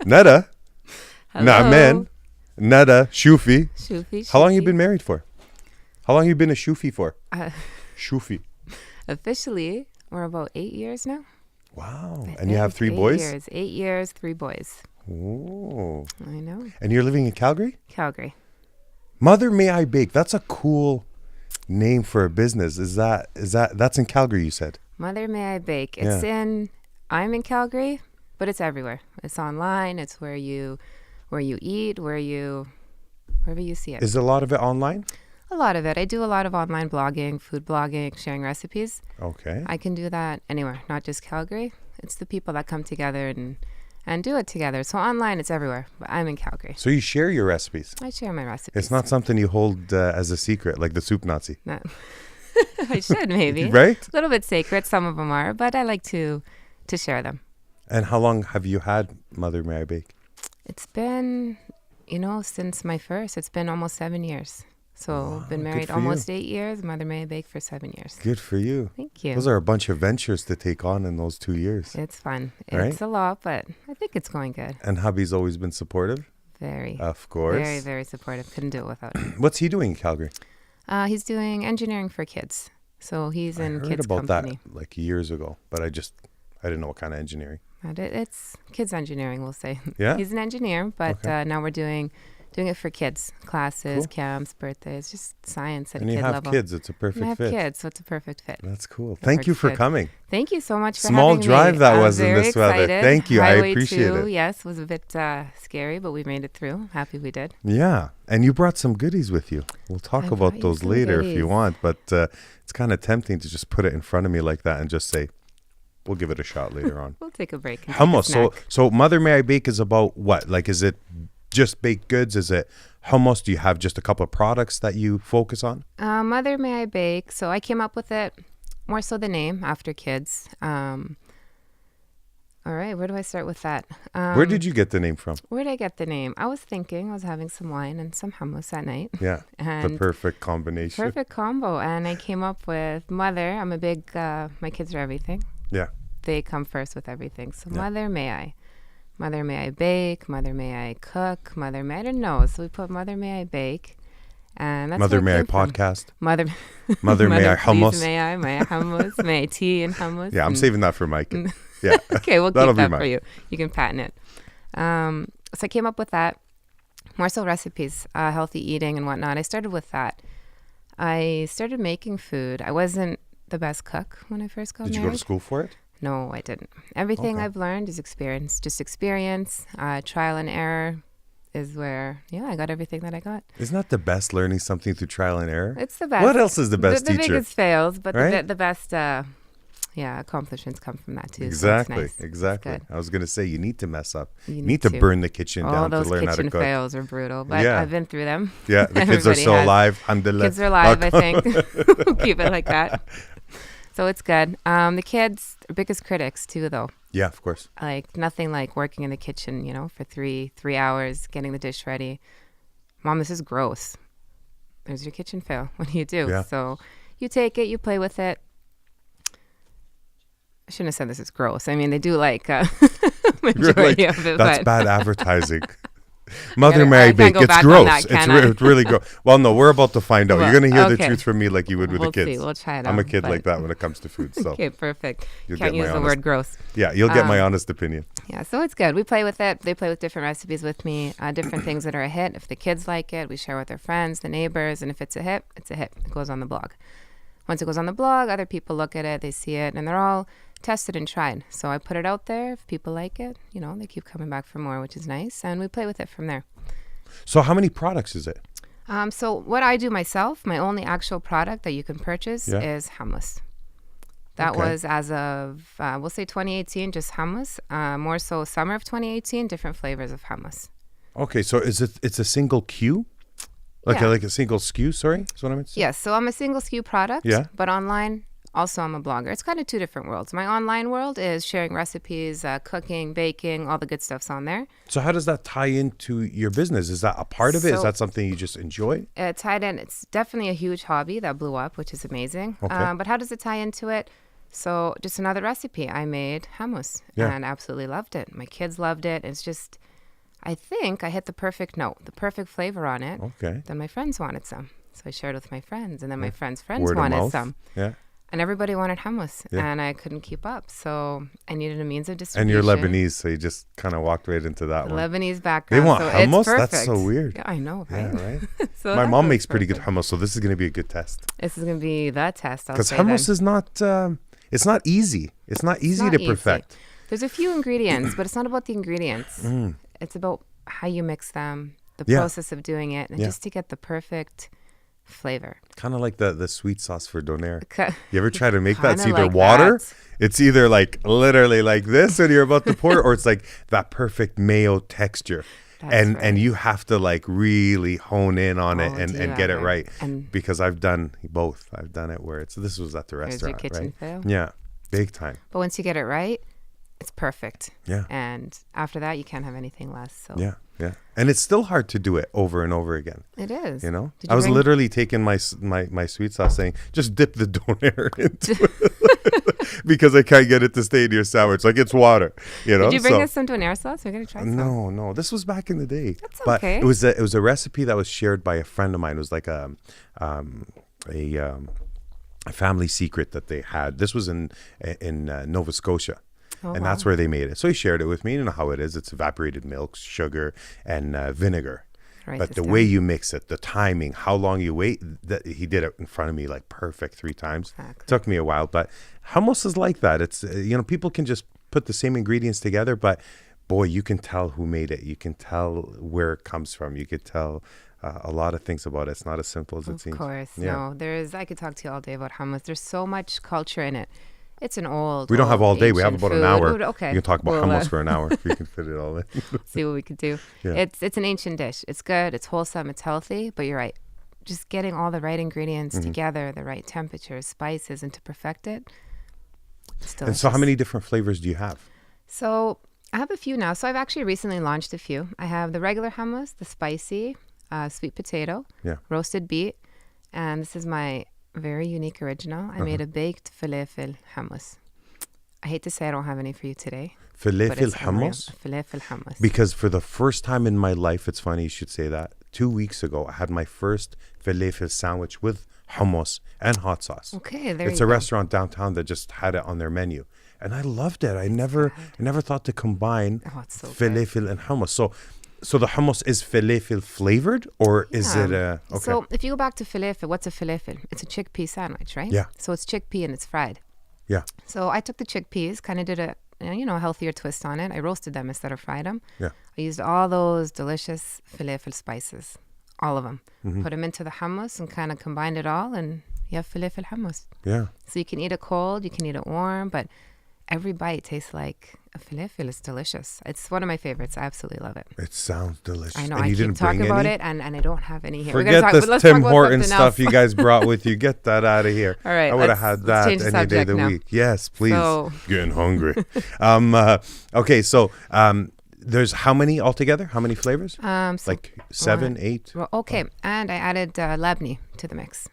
Nada. Hello. Naamen. Nada. Shufi. Shufi. How long you been married for? How long you been a Shufi for? Shufi. Officially, we're about 8 years now. Wow. And you have 3 boys? 8 years, 3 boys. Oh. I know. And you're living in Calgary? Calgary. Mother May I Bake. That's a cool name for a business. That's in Calgary, you said? Mother May I Bake. I'm in Calgary, but it's everywhere. It's online. It's where you eat, wherever you see it. Is a lot of it online? A lot of it. I do a lot of online blogging, food blogging, sharing recipes. Okay. I can do that anywhere, not just Calgary. It's the people that come together and do it together. So online, it's everywhere. But I'm in Calgary. So you share your recipes? I share my recipes. It's not something you hold as a secret, like the soup Nazi. No. I should, maybe. Right? A little bit sacred. Some of them are, but I like to share them. And how long have you had Mother May I Bake? It's been, since my first. It's been almost 7 years. So Wow, been married almost 8 years. Mother May I Bake for 7 years. Good for you. Thank you. Those are a bunch of ventures to take on in those 2 years. It's fun. Right? It's a lot, but I think it's going good. And hubby's always been supportive? Very. Of course. Very, very supportive. Couldn't do it without him. What's he doing in Calgary? He's doing engineering for kids. So he's in I heard kids about company. that like years ago, but I didn't know what kind of engineering. It's kids engineering, we'll say. Yeah? He's an engineer, but Okay. now we're doing it for kids, classes, Cool. camps, birthdays, just science at And a you kid have level. kids. It's a perfect I have fit. kids, so it's a perfect fit. That's cool. Thank you works for good. coming. Thank you so much for Small having me. drive that I'm was in very this weather. excited. Thank you. I Highway appreciate 2, it. yes, was a bit scary, but we made it through. Happy we did. Yeah. And you brought some goodies with you. We'll talk I about brought you those some later if goodies. you want, but it's kind of tempting to just put it in front of me like that and just say, we'll give it a shot later on. We'll take a break. And Hummus. take a snack. So Mother May I Bake is about what? Like, is it just baked goods? Is it hummus? Do you have just a couple of products that you focus on? Mother May I Bake. So I came up with it more so the name after kids. All right, where do I start with that? Where did you get the name from? Where did I get the name? I was having some wine and some hummus at night. Yeah, the And perfect combination. perfect combo. And I came up with Mother. I'm a big, my kids are everything. Yeah. They come first with everything. So Yeah. Mother May I. Mother May I Bake. Mother May I Cook. Mother May I don't know. So we put Mother May I Bake. And that's Mother where May it I came from. Podcast. Mother Mother May I please Hummus. May I hummus, may I tea and hummus. Yeah, I'm and- saving that for Mike. Yeah. Okay, we'll That'll keep be that mine. for you. You can patent it. So I came up with that. More so recipes, healthy eating and whatnot. I started with that. I started making food. I wasn't the best cook when I first got Did you married. go to school for it? No, I didn't. Everything Okay. I've learned is experience. Just experience. Trial and error is where, I got everything that I got. Isn't that the best, learning something through trial and error? It's the best. What else is the best the teacher? biggest fails, but Right? the best, accomplishments come from that too. Exactly, So it's nice. It's exactly. good. I was going to say, you need to mess up. You You need to burn the kitchen All down to those learn how to kitchen cook. fails are brutal, but Yeah. I've been through them. Yeah, the kids are Everybody still has. alive. Alhamdulillah. Kids are alive, I think. We'll keep it like that. So it's good. The kids are biggest critics too, though. Yeah, of course. Like nothing like working in the kitchen, for three hours, getting the dish ready. Mom, this is gross. There's your kitchen fail. What do you do? Yeah. So you take it, you play with it. I shouldn't have said this is gross. I mean, they do like majority of it. That's but bad advertising. Mother gotta- May I I can't Bake. go It's back on gross. that, It's can I? it's really gross. Well, no, we're about to find out. Well, You're going to hear the okay. truth from me like you would with we'll the kids. see. We'll try it I'm a out, kid but- like that when it comes to food. So Okay, perfect. You'll Can't get my use the honest- word gross. yeah, you'll get my honest opinion. Yeah, so it's good. We play with it. They play with different recipes with me, different things that are a hit. If the kids like it, we share with their friends, the neighbors, and if it's a hit, it's a hit. It goes on the blog. Once it goes on the blog, other people look at it, they see it, and they're all tested and tried. So I put it out there. If people like it, they keep coming back for more, which is nice, and we play with it from there. So how many products is it? So what I do myself, my only actual product that you can purchase Yeah. is hummus. That Okay. was as of, we'll say 2018, just hummus. More so summer of 2018, different flavors of hummus. Okay, so it's a single queue? Like Yeah. a single SKU, sorry? Is what I meant to say? Yes, so I'm a single SKU product, Yeah. but online, also I'm a blogger. It's kind of two different worlds. My online world is sharing recipes, cooking, baking, all the good stuff's on there. So how does that tie into your business? Is that a part of it? Is So- that something you just enjoy? Tied in, it's definitely a huge hobby that blew up, which is amazing. Okay. But how does it tie into it? So just another recipe. I made hummus Yeah. and absolutely loved it. My kids loved it. It's just, I think I hit the perfect flavor on it. Okay. Then my friends wanted some. So I shared with my friends. And then my friends' friends Word of wanted mouth. some. Yeah. And everybody wanted hummus. Yeah. And I couldn't keep up. So I needed a means of And distribution. you're Lebanese, so you just kind of walked right into that one. Lebanese They background. want so hummus? It's perfect. That's so weird. Yeah, I know, right? Yeah, right? So My that mom was makes pretty good perfect. hummus, so this is going to be a good test. This is going to be the test, I'll Because say hummus then. is not, it's not easy. It's not easy not to easy. perfect. There's a few ingredients, but it's not about the ingredients. It's about how you mix them, the Yeah. process of doing it, and Yeah. just to get the perfect flavor. Kind of like the sweet sauce for doner. Ki- You ever try to make that? It's Kinda either like water, that. it's either like literally like this when you're about to pour it, or it's like that perfect mayo texture. That's And right. you have to like really hone in on it Oh, and do you get it ever? right. And- because I've done both. I've done it where this was at the There's your restaurant, kitchen right? fail. Yeah, big time. But once you get it right, it's perfect. Yeah. And after that, you can't have anything less. So Yeah, yeah. And it's still hard to do it over and over again. it is. You know, Did I you was bring- literally taking my sweet sauce, saying, "Just dip the doner into it," because I can't get it to stay in your sandwich. Like it's water, you know. Did you bring So- us some doner sauce? We're going to try some. No. This was back in the day. That's but okay. it was a recipe that was shared by a friend of mine. It was like a family secret that they had. This was in Nova Scotia. Oh, And that's wow. where they made it. So he shared it with me. You know how it is. It's evaporated milk, sugar, and vinegar. Write But this the down. way you mix it, the timing, how long you wait, that he did it in front of me like perfect 3 times. Exactly. Took me a while, but hummus is like that. It's people can just put the same ingredients together, but boy, you can tell who made it. You can tell where it comes from. You could tell a lot of things about it. It's not as simple as it seems. Of course. Yeah. No, I could talk to you all day about hummus. There's so much culture in it. It's an old. We don't have all old day. We have ancient about an food. hour. Ooh, Okay. You can talk about We'll, hummus for an hour if you can fit it all in. see what we could do. Yeah. It's an ancient dish. It's good. It's wholesome. It's healthy. But you're right. Just getting all the right ingredients Mm-hmm. together, the right temperatures, spices, and to perfect it. It's And so how delicious. many different flavors do you have? So I have a few now. So I've actually recently launched a few. I have the regular hummus, the spicy, sweet potato, Yeah. roasted beet, and this is my very unique original. I made a baked falafel hummus. I hate to say I don't have any for you today. but Falafel it's unreal. hummus? Falafel hummus. Because for the first time in my life, it's funny you should say that. 2 weeks ago, I had my first falafel sandwich with hummus and hot sauce. Okay, there It's you a go. restaurant downtown that just had it on their menu, and I loved it. I never thought to combine Oh, it's so good. falafel and hummus. So the hummus is falafel flavored, or is it okay? So if you go back to falafel, what's a falafel? It's a chickpea sandwich, right? Yeah. So it's chickpea and it's fried. Yeah, So I took the chickpeas, kind of did a healthier twist on it. I roasted them instead of fried them. yeah. I used all those delicious falafel spices, all of them. Mm-hmm. Put them into the hummus and kind of combined it all, and you have falafel hummus. Yeah. So you can eat it cold, you can eat it warm, but every bite tastes like a falafel. It's delicious. It's one of my favorites. I absolutely love it. It sounds delicious. I know. And I you keep didn't talking bring about any? it, and I don't have any here. Forget let's this talk Tim about Horton something stuff else. you guys brought with you. Get that out of here. All right, I would have let's- had let's that change the any day of subject the now. week. Yes, please. So- Getting hungry. Okay, so there's how many altogether? How many flavors? So Like 7, 8? well, okay, and I added labneh to the mix.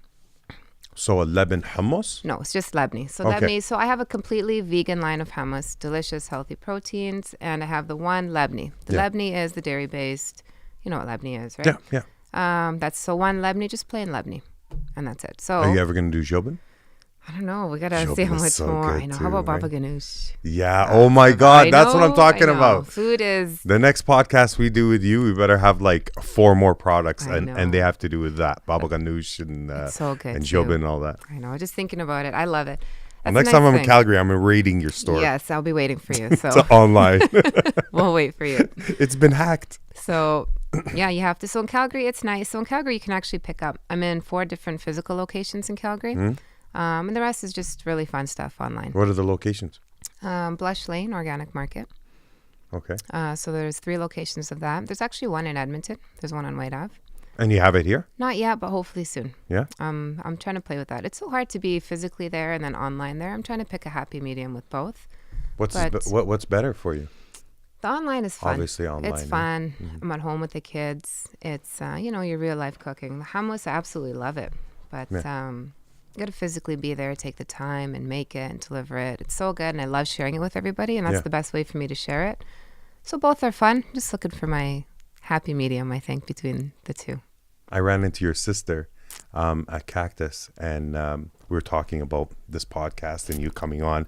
So a Leban hummus? No, it's just labneh. So Okay. labneh. So I have a completely vegan line of hummus, delicious, healthy proteins, and I have the one labneh. The Yeah. labneh is the dairy-based. You know what labneh is, right? Yeah, yeah. That's so one labneh, just plain labneh, and that's it. So Are you ever going to do jobin? I don't know. We gotta see Jobin how is much so more. good I know. too, How about right? baba ganoush? Yeah. Oh my God. That's what I'm talking about. Food is. The next podcast we do with you, we better have like 4 more products, I and know. they have to do with that. Baba ganoush and It's so good, and too. jobin and all that. I know. Just thinking about it, I love it. That's And the next time I'm in thing. Calgary, I'm raiding your store. Yes, I'll be waiting for you. So It's online. we'll wait for you. It's been hacked. So, yeah, you have to. So in Calgary, it's nice. So in Calgary, you can actually pick up. I'm in 4 different physical locations in Calgary. And the rest is just really fun stuff online. What are the locations? Blush Lane Organic Market. Okay. So there's 3 locations of that. There's actually one in Edmonton. There's one on White Ave. And you have it here? Not yet, but hopefully soon. Yeah. I'm trying to play with that. It's so hard to be physically there and then online there. I'm trying to pick a happy medium with both. What's But- what's better for you? The online is fun. Obviously online, It's yeah. fun. I'm at home with the kids. It's, your real life cooking. The hummus, I absolutely love it. But you got to physically be there, take the time and make it and deliver it. It's so good. And I love sharing it with everybody. And that's Yeah. the best way for me to share it. So both are fun. Just looking for my happy medium, I think, between the two. I ran into your sister at Cactus, and we were talking about this podcast and you coming on,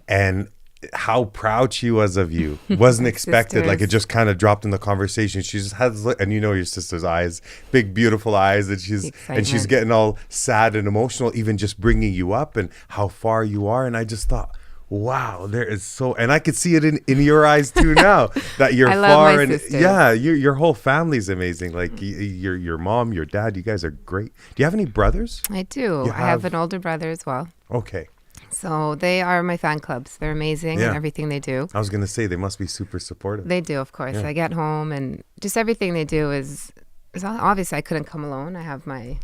and how proud she was of you. Wasn't expected. Like, it just kind of dropped in the conversation. She just has, and you know your sister's eyes, big beautiful eyes, and she's getting all sad and emotional, even just bringing you up and how far you are. And I just thought, wow, there is so, and I could see it in your eyes too now that you're far. And yeah, your whole family's amazing. Like your mom, your dad, you guys are great. Do you have any brothers? I do. I have an older brother as well. Okay. So they are my fan clubs. They're amazing in everything they do. I was going to say, they must be super supportive. They do, of course. I get home and just everything they do is obviously I couldn't come alone. I have my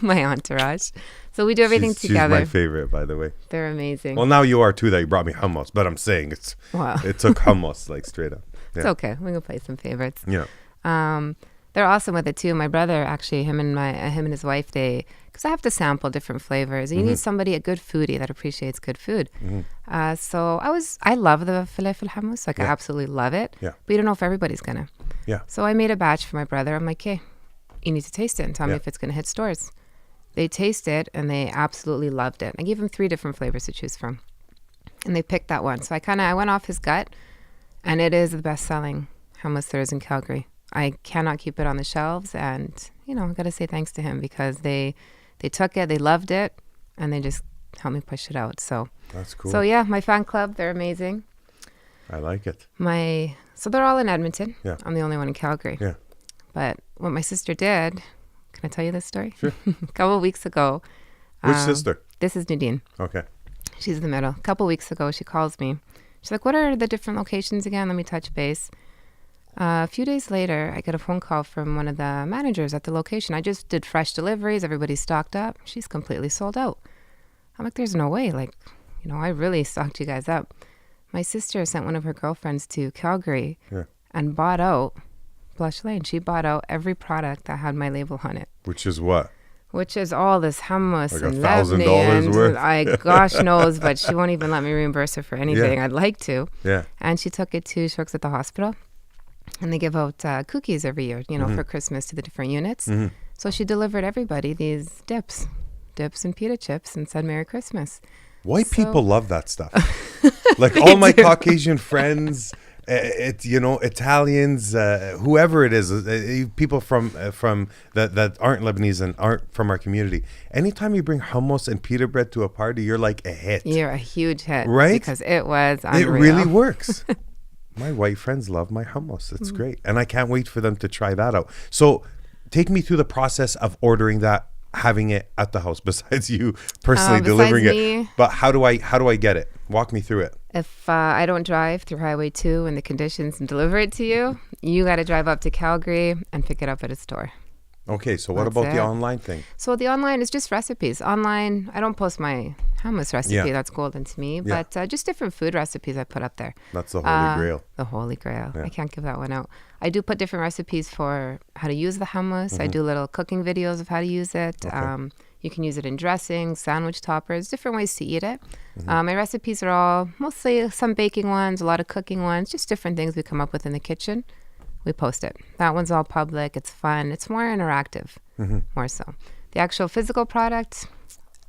my entourage. So we do everything together. She's my favorite, by the way. They're amazing. Well, now you are too, that you brought me hummus, but I'm saying it took hummus, like, straight up. Yeah. It's okay. We can play some favorites. Yeah. They're awesome with it too. My brother, actually, him and his wife, because I have to sample different flavors. You need somebody, a good foodie that appreciates good food. So I love the falafel hummus. Like, I absolutely love it. Yeah. But you don't know if everybody's gonna. Yeah. So I made a batch for my brother. I'm like, hey, you need to taste it and tell me if it's gonna hit stores. They taste it and they absolutely loved it. I gave them 3 different flavors to choose from, and they picked that one. So I went off his gut, and it is the best-selling hummus there is in Calgary. I cannot keep it on the shelves, and I got to say thanks to him, because they took it, they loved it, and they just helped me push it out. So that's cool. So yeah, my fan club, they're amazing. I like it. So they're all in Edmonton. Yeah. I'm the only one in Calgary. Yeah. But what my sister did, can I tell you this story? Sure. A couple of weeks ago. Which sister? This is Nadine. Okay. She's in the middle. A couple of weeks ago, she calls me. She's like, what are the different locations again? Let me touch base. A few days later, I get a phone call from one of the managers at the location. I just did fresh deliveries. Everybody's stocked up. She's completely sold out. I'm like, there's no way. Like, I really stocked you guys up. My sister sent one of her girlfriends to Calgary and bought out Blush Lane. She bought out every product that had my label on it. Which is what? Which is all this hummus like and $1,000 worth. Gosh knows, but she won't even let me reimburse her for anything. I'd like to. Yeah. And she took it to, she works at the hospital. And they give out cookies every year, for Christmas to the different units. So she delivered everybody these dips and pita chips, and said Merry Christmas. White people love that stuff. Like all my Caucasian friends, Italians, whoever it is, people from that aren't Lebanese and aren't from our community. Anytime you bring hummus and pita bread to a party, you're like a hit. You're a huge hit, right? Because it was unreal. It really works. My white friends love my hummus. It's great. And I can't wait for them to try that out. So take me through the process of ordering that, having it at the house, besides you personally delivering it. But how do I get it? Walk me through it. If I don't drive through Highway 2 and the conditions and deliver it to you, you got to drive up to Calgary and pick it up at a store. Okay, so what about the online thing? So the online is just recipes. Online, I don't post my hummus recipe. That's golden to me. Yeah. But just different food recipes I put up there. That's the holy grail. The holy grail. Yeah. I can't give that one out. I do put different recipes for how to use the hummus. I do little cooking videos of how to use it. Okay. You can use it in dressings, sandwich toppers, different ways to eat it. My recipes are all mostly some baking ones, a lot of cooking ones, just different things we come up with in the kitchen. We post it. That one's all public. It's fun. It's more interactive, more so. The actual physical product,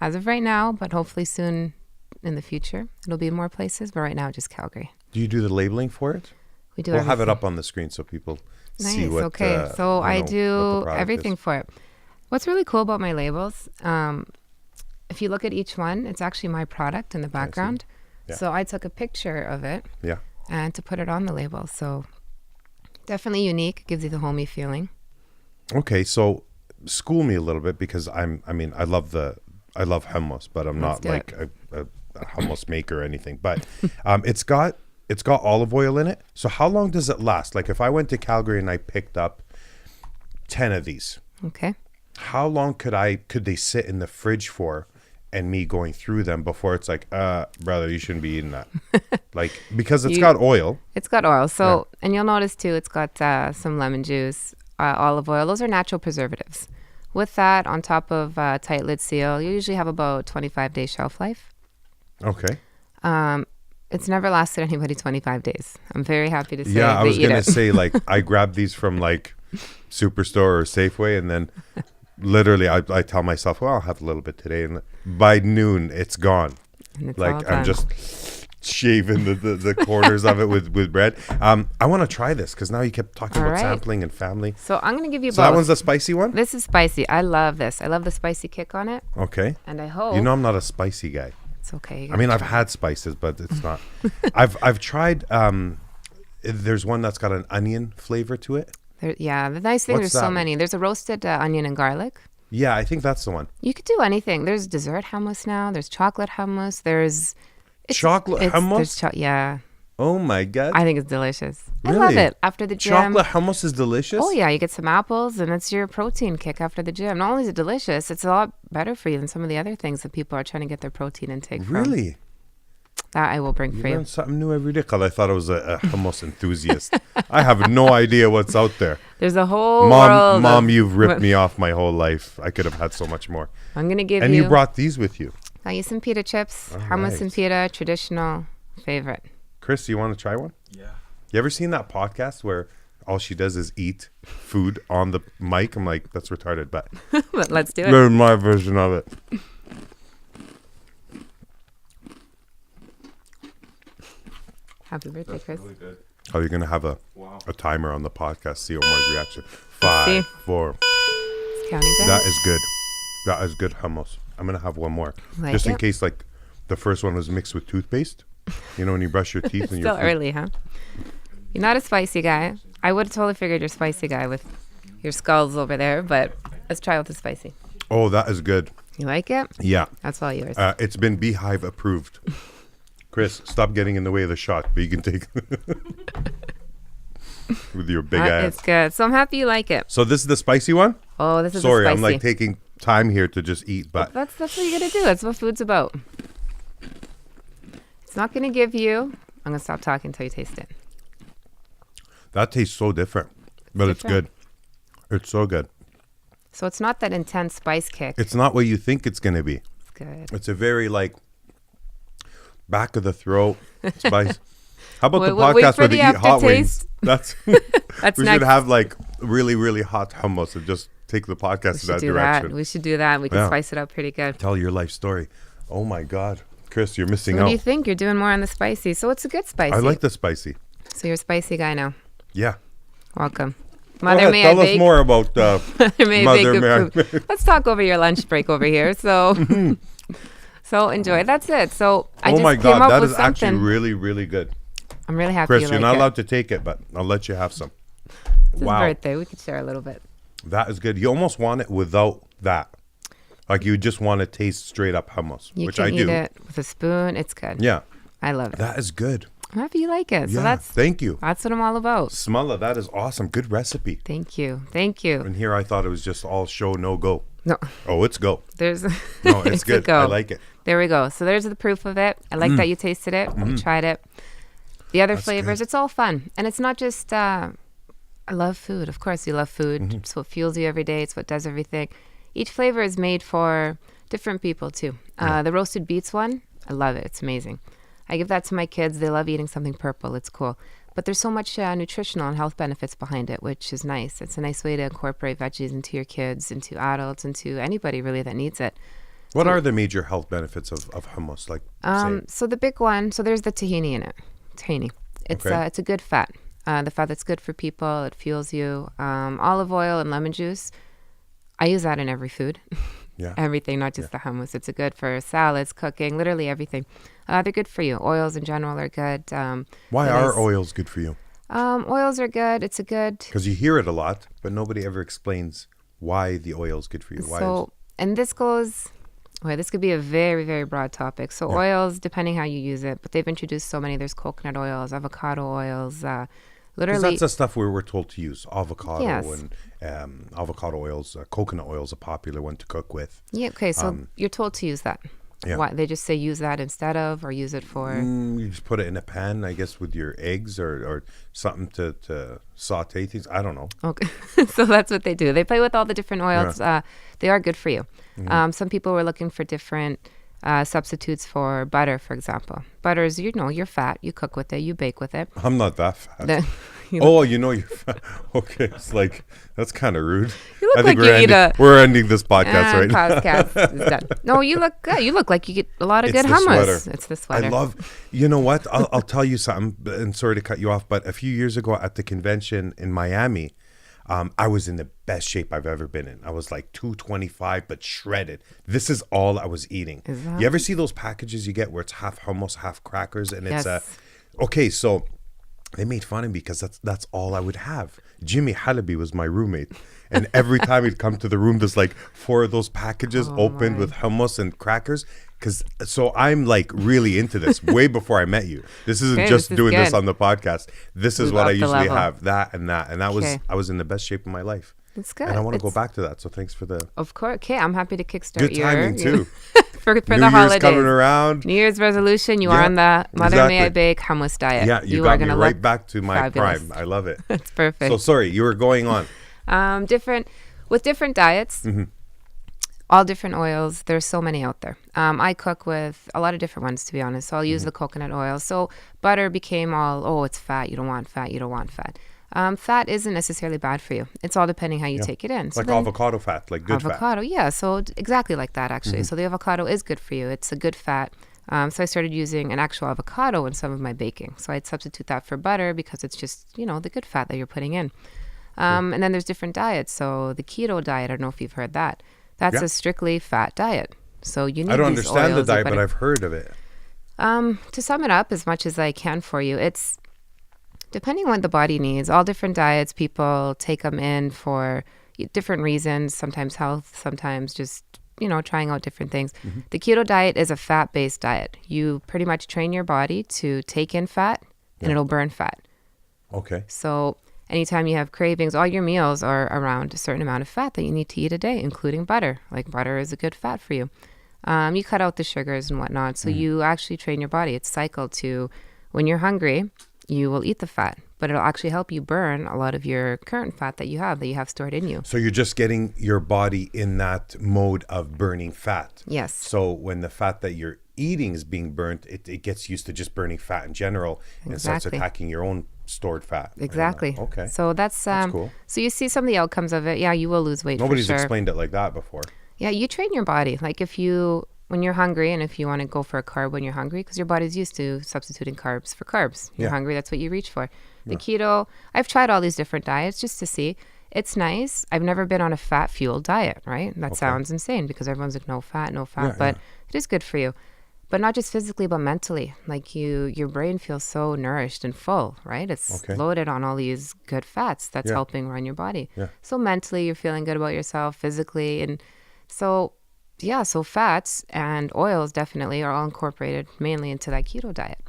as of right now, but hopefully soon in the future, it'll be in more places. But right now, just Calgary. Do you do the labeling for it? We do. We'll have it up on the screen so people see what. Okay, so I do everything for it. What's really cool about my labels, if you look at each one, it's actually my product in the background. Yeah. So I took a picture of it. Yeah. And to put it on the label. So definitely unique. Gives you the homey feeling. Okay, so school me a little bit, because I love hummus, but I'm not like a hummus maker or anything. But it's got olive oil in it. So how long does it last? Like if I went to Calgary and I picked up 10 of these. Okay. How long could they sit in the fridge for, and me going through them before it's like, brother, you shouldn't be eating that. Like, because it's got oil. It's got oil. So, and you'll notice too, it's got some lemon juice, olive oil. Those are natural preservatives. With that, on top of tight lid seal, you usually have about 25-day shelf life. Okay. It's never lasted anybody 25 days. I'm very happy to say. Yeah, I they was eat going to it. say, like, I grab these from, like, Superstore or Safeway, and then literally I tell myself, well, I'll have a little bit today. And by noon, it's gone. And it's all Like, I'm done. just shaving the corners of it with bread. I want to try this because now you kept talking All about right. sampling and family. So I'm going to give you So both. that one's the spicy one? This is spicy. I love this. I love the spicy kick on it. Okay. And I hope You know I'm not a spicy guy. it's okay. I mean, I've had spices, but it's not. I've tried. There's one that's got an onion flavor to it. Yeah, the nice thing, What's there's that so one? many. There's a roasted onion and garlic. Yeah, I think that's the one. You could do anything. There's dessert hummus now. There's chocolate hummus. There's Chocolate hummus? yeah, Oh my god! I think it's delicious. I love Really? it. After the gym. Chocolate hummus is delicious. Oh yeah, you get some apples and it's your protein kick after the gym. Not only is it delicious, it's a lot better for you than some of the other things that people are trying to get their protein intake from. Really? That I will bring You for you. learn something new every day. 'Cause I thought I was a hummus enthusiast. I have no idea what's out there. There's a whole world. Mom, you've ripped me off my whole life. I could have had so much more. I'm gonna give And you. you brought these with you, Got you some pita chips, All hummus right. and pita, traditional favorite. Chris. You want to try one? Yeah. You ever seen that podcast where all she does is eat food on the mic? I'm like, that's retarded, but But let's do it. there's my version of it. Happy birthday, Chris. Really good. Oh, you're gonna have a Wow. timer on the podcast. See Omar's reaction. 5, see. 4. It's counting down. That is good. That is good hummus. I'm gonna have one more, Like just in it? case. Like the first one was mixed with toothpaste. You know when you brush your teeth It's and still your early, huh? You're not a spicy guy. I would have totally figured you're a spicy guy with your skulls over there, but let's try with the spicy. Oh, that is good. You like it? Yeah, That's all yours. it's been BeeHive approved. Chris, stop getting in the way of the shot, but you can take with your big ass. It's good. So I'm happy you like it. So this is the spicy one. Oh, this is Sorry, the I'm spicy. like taking time here to just eat, but That's what you gotta do. That's what food's about. It's not gonna give you. I'm gonna stop talking until you taste it. that tastes so different. But it's good. It's so good. So it's not that intense spice kick. It's not what you think it's gonna be. It's good. It's a very like back of the throat spice. How about Wait- the wait podcast for where the they eat hot aftertaste. wings? That's That's we next. should have like really really hot hummus and just take the podcast we in should that do direction. that. We should do that. We can Yeah. spice it up pretty good. Tell your life story. Oh my God, Chris, you're missing What do you out. think? You're doing more on the spicy. So it's a good spicy. I like the spicy. So you're a spicy guy now. Yeah. Welcome. Go Mother, ahead, may tell I us bake? more about Mother, may I Mother, bake may I good food? Let's talk over your lunch break over here. So, so enjoy. That's it. So I oh just my came God, up that with is something. actually really really good. I'm really happy Chris, you you're like not it. allowed to take it, but I'll let you have some. It's his birthday. We could share a little bit. That is good. You almost want it without that. Like you just want to taste straight up hummus, You which can I eat do. it with a spoon. It's good. Yeah, I love it. that is good. I'm happy you like it. So Yeah, thank you. that's what I'm all about. Smella, that is awesome. Good recipe. Thank you. Thank you. And here I thought it was just all show, no go. No, Oh, it's go. there's No, it's a good. go. I like it. There we go. So there's the proof of it. I like that you tasted it. You tried it. The other Mm-hmm. That's flavors, good. it's all fun. And it's not just, I love food. Of course, you love food. Mm-hmm. It's what fuels you every day. It's what does everything. Each flavor is made for different people, too. The roasted beets one, I love it. It's amazing. I give that to my kids. They love eating something purple. It's cool. But there's so much nutritional and health benefits behind it, which is nice. It's a nice way to incorporate veggies into your kids, into adults, into anybody really that needs it. What are the major health benefits of hummus? Like, say, So the big one, so there's the tahini in it. Tahini. It's Okay. it's a good fat. The fat that's good for people. It fuels you. Olive oil and lemon juice. I use that in every food. yeah. Everything, not just the hummus. It's a good for salads, cooking, literally everything. They're good for you. Oils in general are good. Why they're are nice. oils good for you? Oils are good. It's a good. Because you hear it a lot, but nobody ever explains why the oil is good for you. Why So, and this goes. Well, this could be a very, very broad topic. So oils, depending how you use it, but they've introduced so many. There's coconut oils, avocado oils, Because literally. that's the stuff we're told to use. Avocado Yes. and avocado oils. Coconut oil is a popular one to cook with. Yeah, okay, so you're told to use that. Yeah. Why? They just say use that instead of, or use it for. You just put it in a pan, I guess, with your eggs or something to saute things. I don't know. Okay, so that's what they do. They play with all the different oils. They are good for you. Some people were looking for different substitutes for butter, for example. Butter is, you're fat. You cook with it. You bake with it. I'm not that fat. You you're fat. Okay, it's like, that's kind of rude. You look I think like we're ending this podcast right now. Podcast is done. No, you look good. You look like you get a lot of good hummus. Sweater. It's the sweater. I love, you know what? I'll tell you something, and sorry to cut you off, but a few years ago at the convention in Miami, I was in the best shape I've ever been in. I was like 225, but shredded. This is all I was eating. You ever see those packages you get where it's half hummus, half crackers, and it's okay, so they made fun of me because that's all I would have. Jimmy Halaby was my roommate, and every time he'd come to the room, there's like 4 of those packages opened with hummus and crackers. So I'm like really into this way before I met you. This isn't just doing this on the podcast. This is what I usually have, that, and that was, I was in the best shape of my life. That's good. And I want to go back to that. So thanks for the... Of course. Okay, I'm happy to kickstart good timing too. for New the Year's holidays. coming around. New Year's resolution. You are on the Mother May I Bake hummus diet. Yeah, you got me right back to my prime. I love it. That's perfect. So sorry, you were going on. With different diets. Mm-hmm. All different oils. There's so many out there. I cook with a lot of different ones, to be honest. So I'll use the coconut oil. So butter became it's fat. You don't want fat. You don't want fat. Fat isn't necessarily bad for you. It's all depending how you take it in. So like avocado fat, like good avocado, fat. Yeah. So exactly like that, actually. So the avocado is good for you. It's a good fat. So I started using an actual avocado in some of my baking. So I'd substitute that for butter because it's just, the good fat that you're putting in. And then there's different diets. So the keto diet, I don't know if you've heard that. That's a strictly fat diet. So you need I don't these understand the oils diet, but I've heard of it. To sum it up as much as I can for you, it's depending on what the body needs. All different diets, people take them in for different reasons, sometimes health, sometimes just, trying out different things. Mm-hmm. The keto diet is a fat-based diet. You pretty much train your body to take in fat and it'll burn fat. Okay. So anytime you have cravings, all your meals are around a certain amount of fat that you need to eat a day, including butter. Like butter is a good fat for you. You cut out the sugars and whatnot. So you actually train your body. It's cycled to when you're hungry, you will eat the fat, but it'll actually help you burn a lot of your current fat that you have stored in you. So you're just getting your body in that mode of burning fat. Yes. So when the fat that you're eating is being burnt, it gets used to just burning fat in general and starts attacking your own stored fat. Exactly. Okay. So that's cool. So you see some of the outcomes of it. Yeah, you will lose weight. Nobody's for sure. explained it like that before. Yeah, you train your body. Like when you're hungry and if you want to go for a carb when you're hungry, because your body's used to substituting carbs for carbs. You're hungry, that's what you reach for. The keto, I've tried all these different diets just to see. It's nice. I've never been on a fat-fueled diet, right? That sounds insane because everyone's like, no fat, but it is good for you. But not just physically, but mentally. Like your brain feels so nourished and full, right? It's loaded on all these good fats that's helping run your body. Yeah. So mentally, you're feeling good about yourself, physically. And so fats and oils definitely are all incorporated mainly into that keto diet.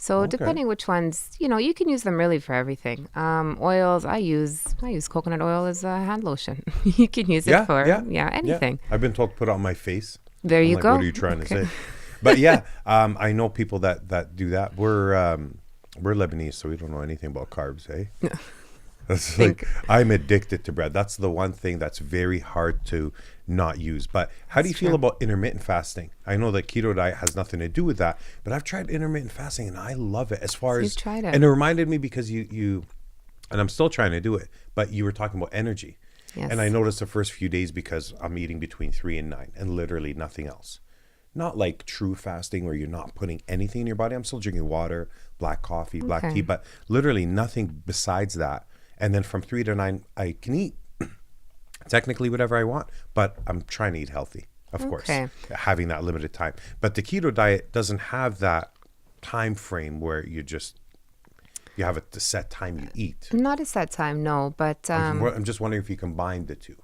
So depending which ones, you can use them really for everything. Oils, I use coconut oil as a hand lotion. You can use it for anything. Yeah. I've been told to put it on my face. There you go. What are you trying to say? But I know people that do that. We're Lebanese, so we don't know anything about carbs, eh? That's like, I'm addicted to bread. That's the one thing that's very hard to not use. But how do you feel about intermittent fasting? I know that keto diet has nothing to do with that, but I've tried intermittent fasting and I love it. As far as, tried it. And it reminded me because you, and I'm still trying to do it, but you were talking about energy. Yes. And I noticed the first few days because I'm eating between 3 and 9 and literally nothing else. Not like true fasting where you're not putting anything in your body. I'm still drinking water, black coffee, black tea, but literally nothing besides that. And then from 3 to 9, I can eat technically whatever I want, but I'm trying to eat healthy, of course, having that limited time. But the keto diet doesn't have that time frame where you have a set time you eat. Not a set time, no, but... I'm just wondering if you combine the two.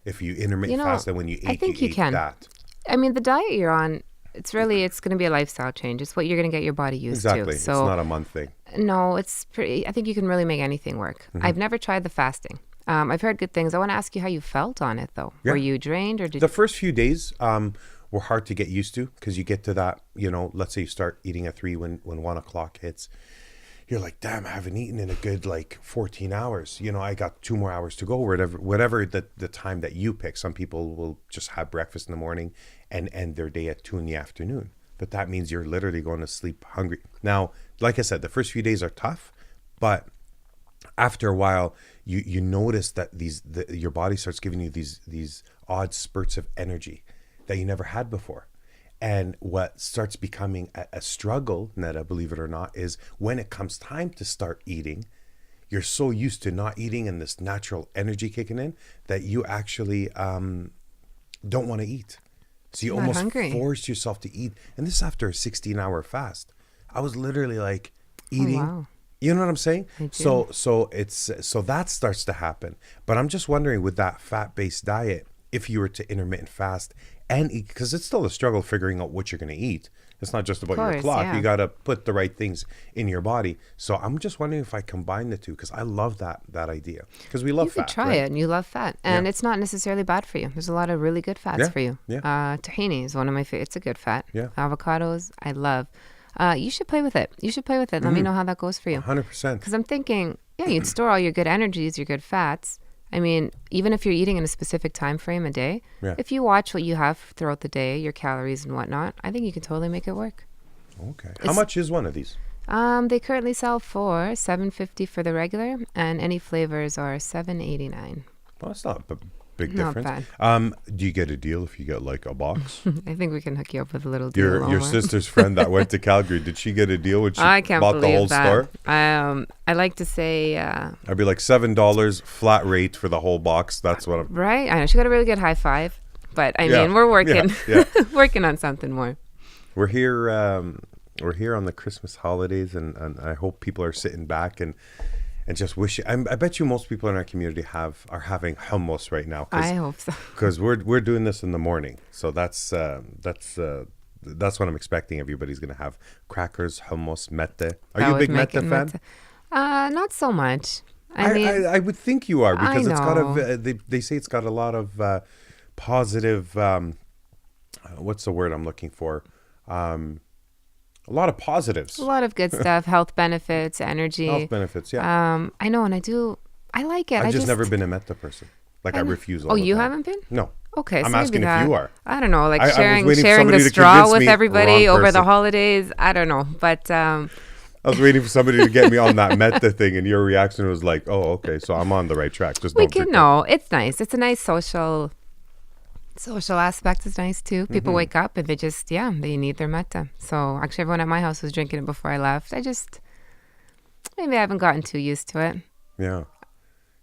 If you intermittent fast, then when you eat, I think you can. That. I mean, the diet you're on, it's going to be a lifestyle change. It's what you're going to get your body used to. Exactly. So, it's not a month thing. No, it's pretty. I think you can really make anything work. Mm-hmm. I've never tried the fasting. I've heard good things. I want to ask you how you felt on it, though. Yeah. Were you drained or did the first few days were hard to get used to because you get to that, let's say you start eating at 3 when 1 o'clock hits. you're like, damn, I haven't eaten in a good like 14 hours. You know, I got 2 more hours to go, whatever the time that you pick. Some people will just have breakfast in the morning and end their day at 2 in the afternoon. But that means you're literally going to sleep hungry. Now, like I said, the first few days are tough, but after a while, you notice that your body starts giving you these odd spurts of energy that you never had before. And what starts becoming a struggle, Netta, believe it or not, is when it comes time to start eating, you're so used to not eating and this natural energy kicking in that you actually don't want to eat. So you almost force yourself to eat. And this is after a 16-hour fast. I was literally like eating. Oh, wow. You know what I'm saying? So that starts to happen. But I'm just wondering, with that fat-based diet, if you were to intermittent fast and eat, because it's still a struggle figuring out what you're going to eat. It's not just about your clock. Yeah. You got to put the right things in your body. So I'm just wondering if I combine the two, because I love that idea. Because we love fat. You could try it, and you love fat. And it's not necessarily bad for you. There's a lot of really good fats for you. Yeah. Tahini is one of my favorites. It's a good fat. Yeah. Avocados, I love. You should play with it. Let me know how that goes for you. 100%. Because I'm thinking, you'd store all your good energies, your good fats. I mean, even if you're eating in a specific time frame a day, if you watch what you have throughout the day, your calories and whatnot, I think you can totally make it work. Okay. How much is one of these? They currently sell for $7.50 for the regular, and any flavors are $7.89. Well, that's not a big difference. Not bad. Do you get a deal if you get like a box? I think we can hook you up with a little deal. Your sister's friend that went to Calgary, did she get a deal when she bought the whole store? I like to say I'd be like $7 flat rate for the whole box. That's what I'm right. I know she got a really good high five, but I mean we're working working on something more. We're here on the Christmas holidays, and I hope people are sitting back and just wish. I bet you most people in our community are having hummus right now. I hope so. Because we're doing this in the morning, so that's what I'm expecting. Everybody's gonna have crackers, hummus, mette. Are you a big mette fan? Not so much. I would think you are, because it's got they say it's got a lot of positive. What's the word I'm looking for? A lot of positives. A lot of good stuff. Health benefits, energy. Health benefits, yeah. I know, and I like it. I've just never been a metta person. Like, I refuse all Oh, you that. haven't been? No. Okay, I'm asking if you are. I don't know, like sharing the straw with everybody over the holidays. I don't know, but... I was waiting for somebody to get me on that metta thing, and your reaction was like, oh, okay, so I'm on the right track. Just it's nice. It's a nice social aspect is nice too. People wake up and they just they need their metta. So actually everyone at my house was drinking it before I left. Maybe I haven't gotten too used to it. Yeah.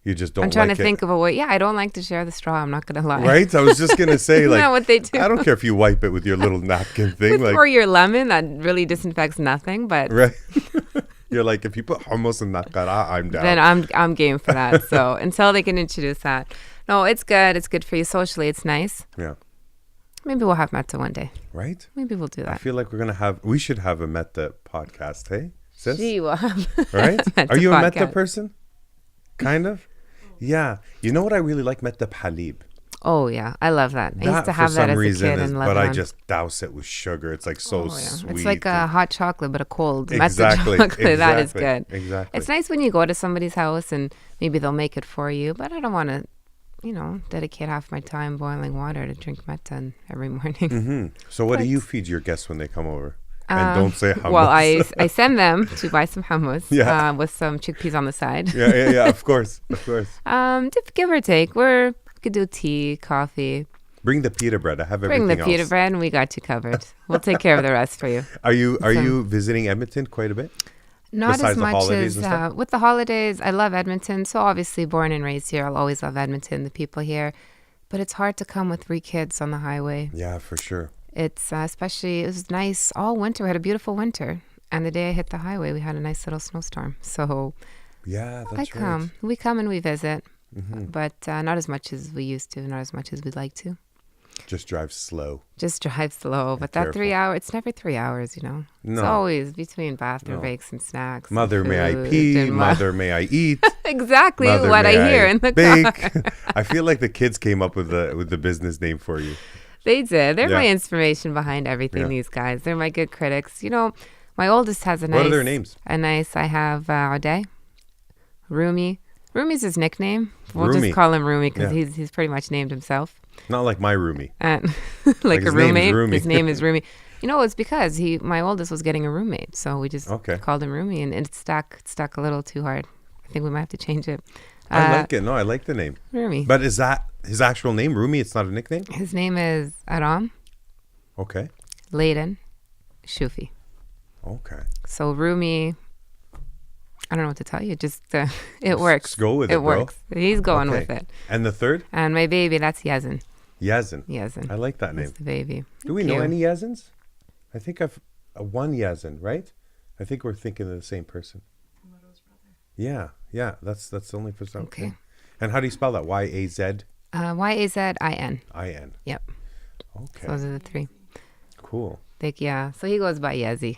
You just don't. I'm trying to think of a way. Yeah, I don't like to share the straw. I'm not gonna lie. Right? I was just gonna say, like, not what they do. I don't care if you wipe it with your little napkin thing, or your lemon. That really disinfects nothing. But right. You're like, if you put hummus in that kara, I'm down. Then I'm game for that. So until they can introduce that, no, it's good. It's good for you socially. It's nice. Yeah. Maybe we'll have metta one day. Right? Maybe we'll do that. I feel like we should have a metta podcast, hey? Sis? Gee, we'll have right? Are you a metta person? Kind of? Yeah. You know what I really like? Metta halib. Oh, yeah. I love that. I used to have that as a kid in Lebanon. But I just douse it with sugar. It's like sweet. It's like a hot chocolate, but a cold exactly. chocolate. Exactly. That is good. Exactly. It's nice when you go to somebody's house and maybe they'll make it for you, but I don't want to, dedicate half my time boiling water to drink metta every morning. Mm-hmm. So what do you feed your guests when they come over? And don't say hummus. Well, I send them to buy some hummus with some chickpeas on the side. Yeah, of course. Give or take. We could do tea, coffee. Bring the pita bread. I have everything else. Bring the pita bread and we got you covered. We'll take care of the rest for you. Are you visiting Edmonton quite a bit? Not as much as with the holidays. I love Edmonton. So obviously born and raised here. I'll always love Edmonton, the people here. But it's hard to come with 3 kids on the highway. Yeah, for sure. It's especially, it was nice all winter. We had a beautiful winter. And the day I hit the highway, we had a nice little snowstorm. So yeah, that's right. We come and we visit. Mm-hmm. But not as much as we used to, not as much as we'd like to. Just drive slow. But that 3 hour, it's never 3 hours, No. It's always between bathroom breaks and snacks. Mother, may I pee? Mother, may I eat? Exactly what I hear in the car. I feel like the kids came up with the business name for you. They did. They're my inspiration behind everything, these guys. They're my good critics. My oldest has a nice. What are their names? I have Ade, Rumi. Rumi's his nickname. We'll Rumi. just call him Rumi because Yeah. he's pretty much named himself. Not like my Rumi. And Like a his name is roommate. Rumi. His name is Rumi. You know, it's because my oldest was getting a roommate, so we just Okay. called him Rumi, and it stuck a little too hard. I think we might have to change it. I like it. No, I like the name. Rumi. But is that his actual name, Rumi? It's not a nickname? His name is Aram Okay. Layden Shufi. Okay. So Rumi, I don't know what to tell you. Just it works. Just go with it, It bro. works. He's going Okay. with it. And the third? And my baby, that's Yazin. Yazin. Yazin. I like that name. That's the baby. Do we Thank know you. any Yazins? I think I've one Yazin, right? I think we're thinking of the same person. Yeah, that's the only person. Okay. And how do you spell that? Y-A-Z-I-N. Yazin. Yep. Okay, Those are the three. cool. So he goes by Yazi.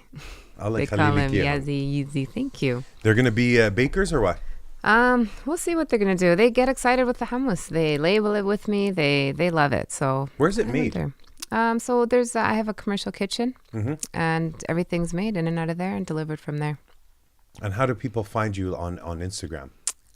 I like They call him Khalili. Yazi, Yeezy. Thank you. They're going to be bakers or what? We'll see what they're gonna do. They get excited with the hummus. They label it with me. They love it. So Where's it I made? wonder. So there's I have a commercial kitchen, Mm-hmm. and everything's made in and out of there and delivered from there. And how do people find you on Instagram?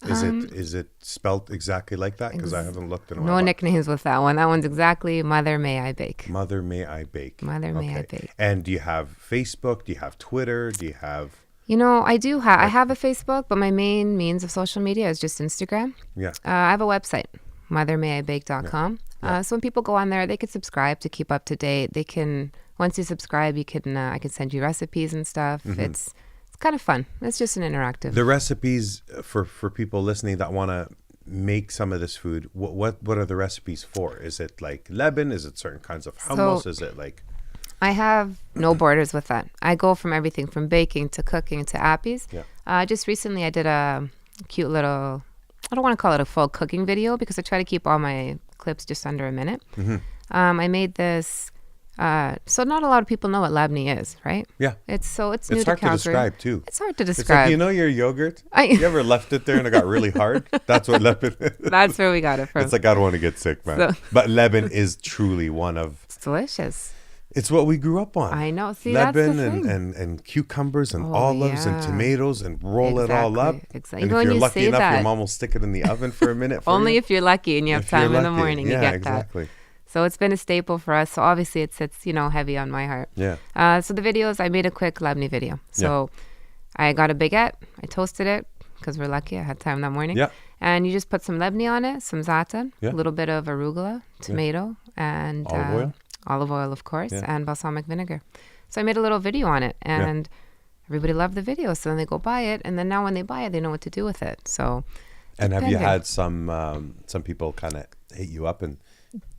Is it spelt exactly like that? Because I haven't looked in a while. No but nicknames with that one. That one's exactly Mother May I Bake. Mother May I Bake. Mother May I Bake. And do you have Facebook? Do you have Twitter? Do you have... You know, I do have. I have a Facebook, but my main means of social media is just Instagram. Yeah. I have a website, mothermayibake.com. Yeah. So when people go on there, they can subscribe to keep up to date. They can, once you subscribe, you can. I can send you recipes and stuff. Mm-hmm. It's kind of fun. It's just an interactive. The recipes for people listening that want to make some of this food, what are the recipes for? Is it like Lebanon? Is it certain kinds of hummus? Is it like... I have no borders with that. I go from everything from baking to cooking to appies. Yeah. Just recently I did a cute little, I don't want to call it a full cooking video because I try to keep all my clips just under a minute. Mm-hmm. I made this, so not a lot of people know what labneh is, right? Yeah. It's new It's to hard to Calgary. describe too. It's hard to It's describe. like, you know your yogurt? You ever left it there and it got really hard? That's what Lebanon is. That's where we got it from. It's like, I don't want to get sick, man. So- But Lebanon is truly one of... It's delicious. It's what we grew up on. I know. See, that's the Lebanon thing. and cucumbers and Oh, olives and yeah. tomatoes and roll it all up. Exactly. And Even if when you're you lucky say enough, your that, mom will stick it in the oven for a minute. For only you. if you're lucky and you have If you're time in the lucky. morning, Yeah, you get exactly. that. So it's been a staple for us. So obviously it sits, heavy on my heart. Yeah. So the videos, I made a quick labneh video. So I got a baguette. I toasted it because we're lucky. I had time that morning. Yeah. And you just put some labneh on it, some za'atar, Yeah. a little bit of arugula, tomato, and Olive oil? Olive oil, of course, Yeah. and balsamic vinegar. So I made a little video on it, and everybody loved the video. So then they go buy it, and then now when they buy it, they know what to do with it. So. And have you depending. had some people kind of hit you up and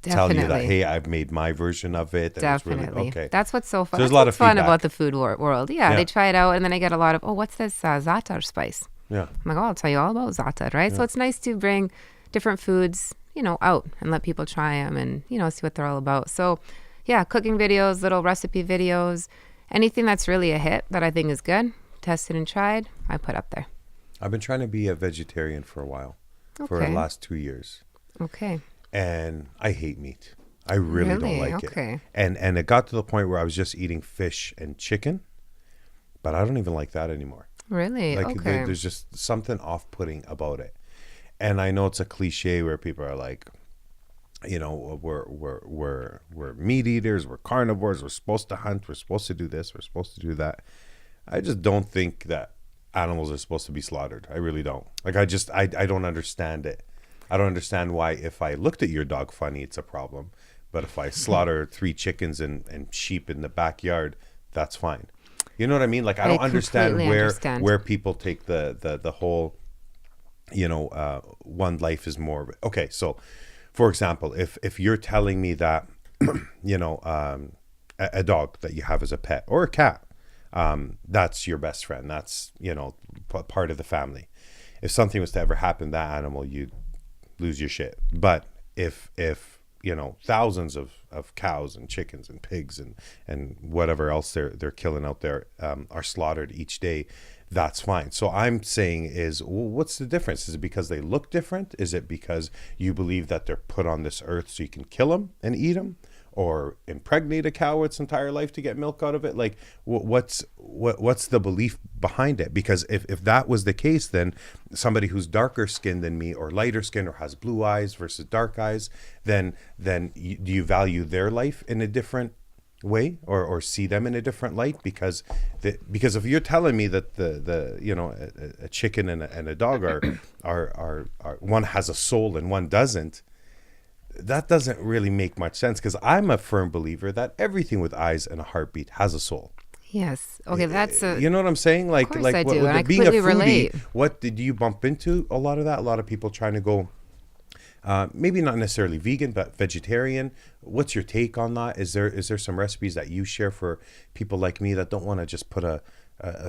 tell you that, Definitely. hey, I've made my version of it? And it's Definitely. really, okay. That's what's so fun. So there's That's a lot what's of fun feedback. about the food world. Yeah, Yeah. they try it out, and then I get a lot of, what's this za'atar spice? Yeah. I'm like, I'll tell you all about za'atar, right? So it's nice to bring different foods, out and let people try them and, see what they're all about. So, yeah, cooking videos, little recipe videos, anything that's really a hit that I think is good, tested and tried, I put up there. I've been trying to be a vegetarian for a while, for the Okay. last 2 years. Okay. And I hate meat. I really don't like Okay. it. And it got to the point where I was just eating fish and chicken, but I don't even like that anymore. Really? Like okay. there's just something off-putting about it. And I know it's a cliche where people are like, we're meat eaters, we're carnivores, we're supposed to hunt, we're supposed to do this, we're supposed to do that. I just don't think that animals are supposed to be slaughtered. I really don't. Like I don't understand it. I don't understand why if I looked at your dog funny, it's a problem. But if I slaughter 3 chickens and sheep in the backyard, that's fine. You know what I mean? Like I don't understand completely understand. where people take the whole, one life is more. Okay, so for example, if you're telling me that, a dog that you have as a pet or a cat, that's your best friend. That's, part of the family. If something was to ever happen to that animal, you'd lose your shit. But if thousands of cows and chickens and pigs and whatever else they're killing out there are slaughtered each day, that's fine. So I'm saying is, well, what's the difference? Is it because they look different? Is it because you believe that they're put on this earth so you can kill them and eat them? or impregnate a cow its entire life to get milk out of it? Like, what's the belief behind it? Because if that was the case, then somebody who's darker skinned than me or lighter skinned or has blue eyes versus dark eyes, then do you value their life in a different way or see them in a different light? Because if you're telling me that the a chicken and a dog are one has a soul and one doesn't, that doesn't really make much sense, because I'm a firm believer that everything with eyes and a heartbeat has a soul. Yes. Okay, that's you know what I'm saying? Like, of course I do. Being a completely foodie, relate. what did you bump into? A lot of that. A lot of people trying to go, maybe not necessarily vegan, but vegetarian. What's your take on that? Is there some recipes that you share for people like me that don't want to just put a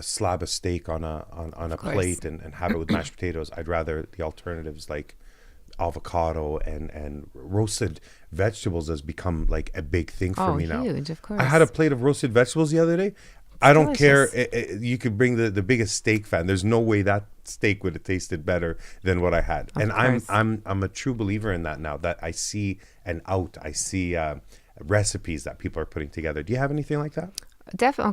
slab of steak on a plate and have it with mashed potatoes? I'd rather the alternatives like avocado and roasted vegetables has become like a big thing for me now. Huge, of course. I had a plate of roasted vegetables the other day. I don't delicious. care. You could bring the biggest steak fan. There's no way that steak would have tasted better than what I had. Of And course. I'm a true believer in that now, that I see I see recipes that people are putting together. Do you have anything like that? Definitely.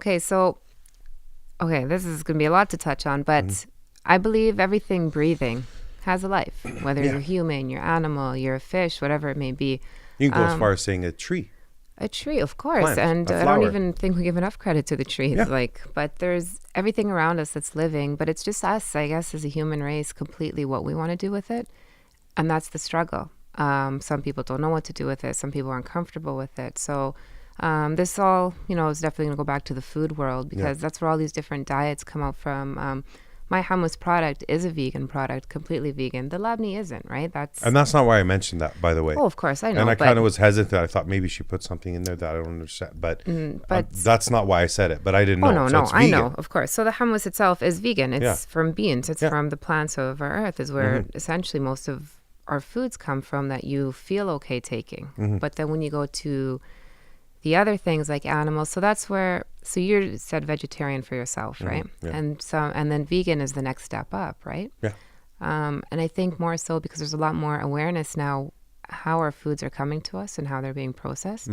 Okay, this is going to be a lot to touch on, but Mm-hmm. I believe everything breathing has a life, whether Yeah. you're human, you're animal, you're a fish, whatever it may be. You can go as far as saying a tree. A tree, of course. Plant, And a I don't flower. even think we give enough credit to the trees. Yeah. But there's everything around us that's living, but it's just us, I guess, as a human race, completely what we want to do with it. And that's the struggle. Some people don't know what to do with it. Some people aren't comfortable with it. So this all, is definitely going to go back to the food world, because that's where all these different diets come out from. My hummus product is a vegan product, completely vegan. The labneh isn't, right? And that's not why I mentioned that, by the way. Oh, of course, I know. And I but- kind of was hesitant. I thought maybe she put something in there that I don't understand. But but- that's not why I said it. But I didn't know. Oh, no, So no, it's I vegan. know, of course. So the hummus itself is vegan. It's Yeah. from beans. It's Yeah. from the plants of our earth, is where essentially most of our foods come from that you feel okay taking. But then when you go to the other things like animals, so that's where, so you said vegetarian for yourself, right? Yeah. And then vegan is the next step up, right? Yeah. And I think more so because there's a lot more awareness now how our foods are coming to us and how they're being processed.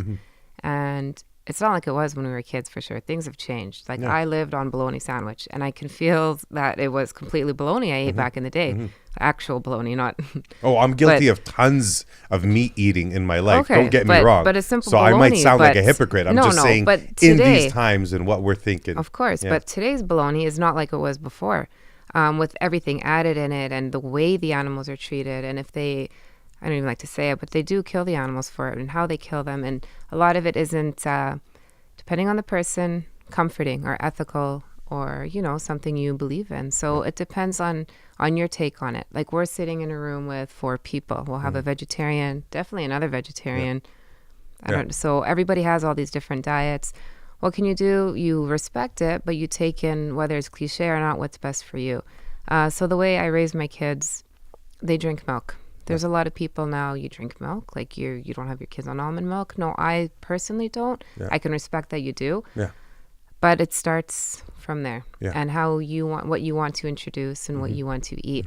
And it's not like it was when we were kids, for sure. Things have changed. Like, Yeah. I lived on bologna sandwich, and I can feel that it was completely bologna I ate back in the day. Actual bologna, not... Oh, I'm guilty of tons of meat eating in my life. Okay, Don't get me but- wrong. but a simple so I might bologna, sound like a but- hypocrite. I'm No, just no, saying but in today- these times and what we're thinking. Of course, Yeah. but today's bologna is not like it was before, with everything added in it and the way the animals are treated. And if they, I don't even like to say it, but they do kill the animals for it and how they kill them. And a lot of it isn't, depending on the person, comforting or ethical or, something you believe in. So it depends on your take on it. Like, we're sitting in a room with 4 people. We'll have a vegetarian, definitely another vegetarian. So everybody has all these different diets. What can you do? You respect it, but you take in, whether it's cliche or not, what's best for you. So the way I raise my kids, they drink milk. There's a lot of people now, you drink milk, like you don't have your kids on almond milk. No, I personally don't. Yeah. I can respect that you do. Yeah. But it starts from there, Yeah. and what you want to introduce and what you want to eat.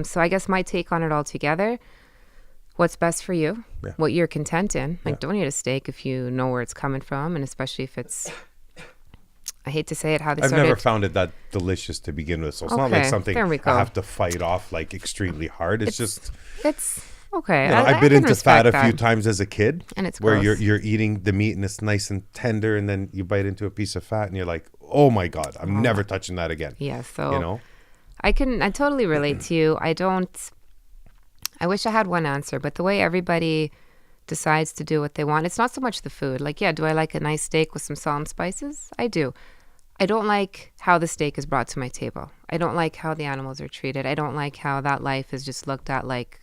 So I guess my take on it all together, what's best for you, Yeah. what you're content in. Like, Yeah. don't eat a steak if you know where it's coming from, and especially if it's, I hate to say it, how they I've started. never found it that delicious to begin with. So it's not like Okay, something there we I go. have to fight off like extremely hard. It's just, It's okay. I bit can into fat respect a few that. times as a kid. And it's where gross. you're eating the meat and it's nice and tender, and then you bite into a piece of fat and you're like, oh my God, I'm never touching that again. Yeah, so You know? I totally relate to you. I wish I had one answer, but the way everybody decides to do what they want, it's not so much the food. Like, yeah, do I like a nice steak with some salt and spices? I do. I don't like how the steak is brought to my table. I don't like how the animals are treated. I don't like how that life is just looked at like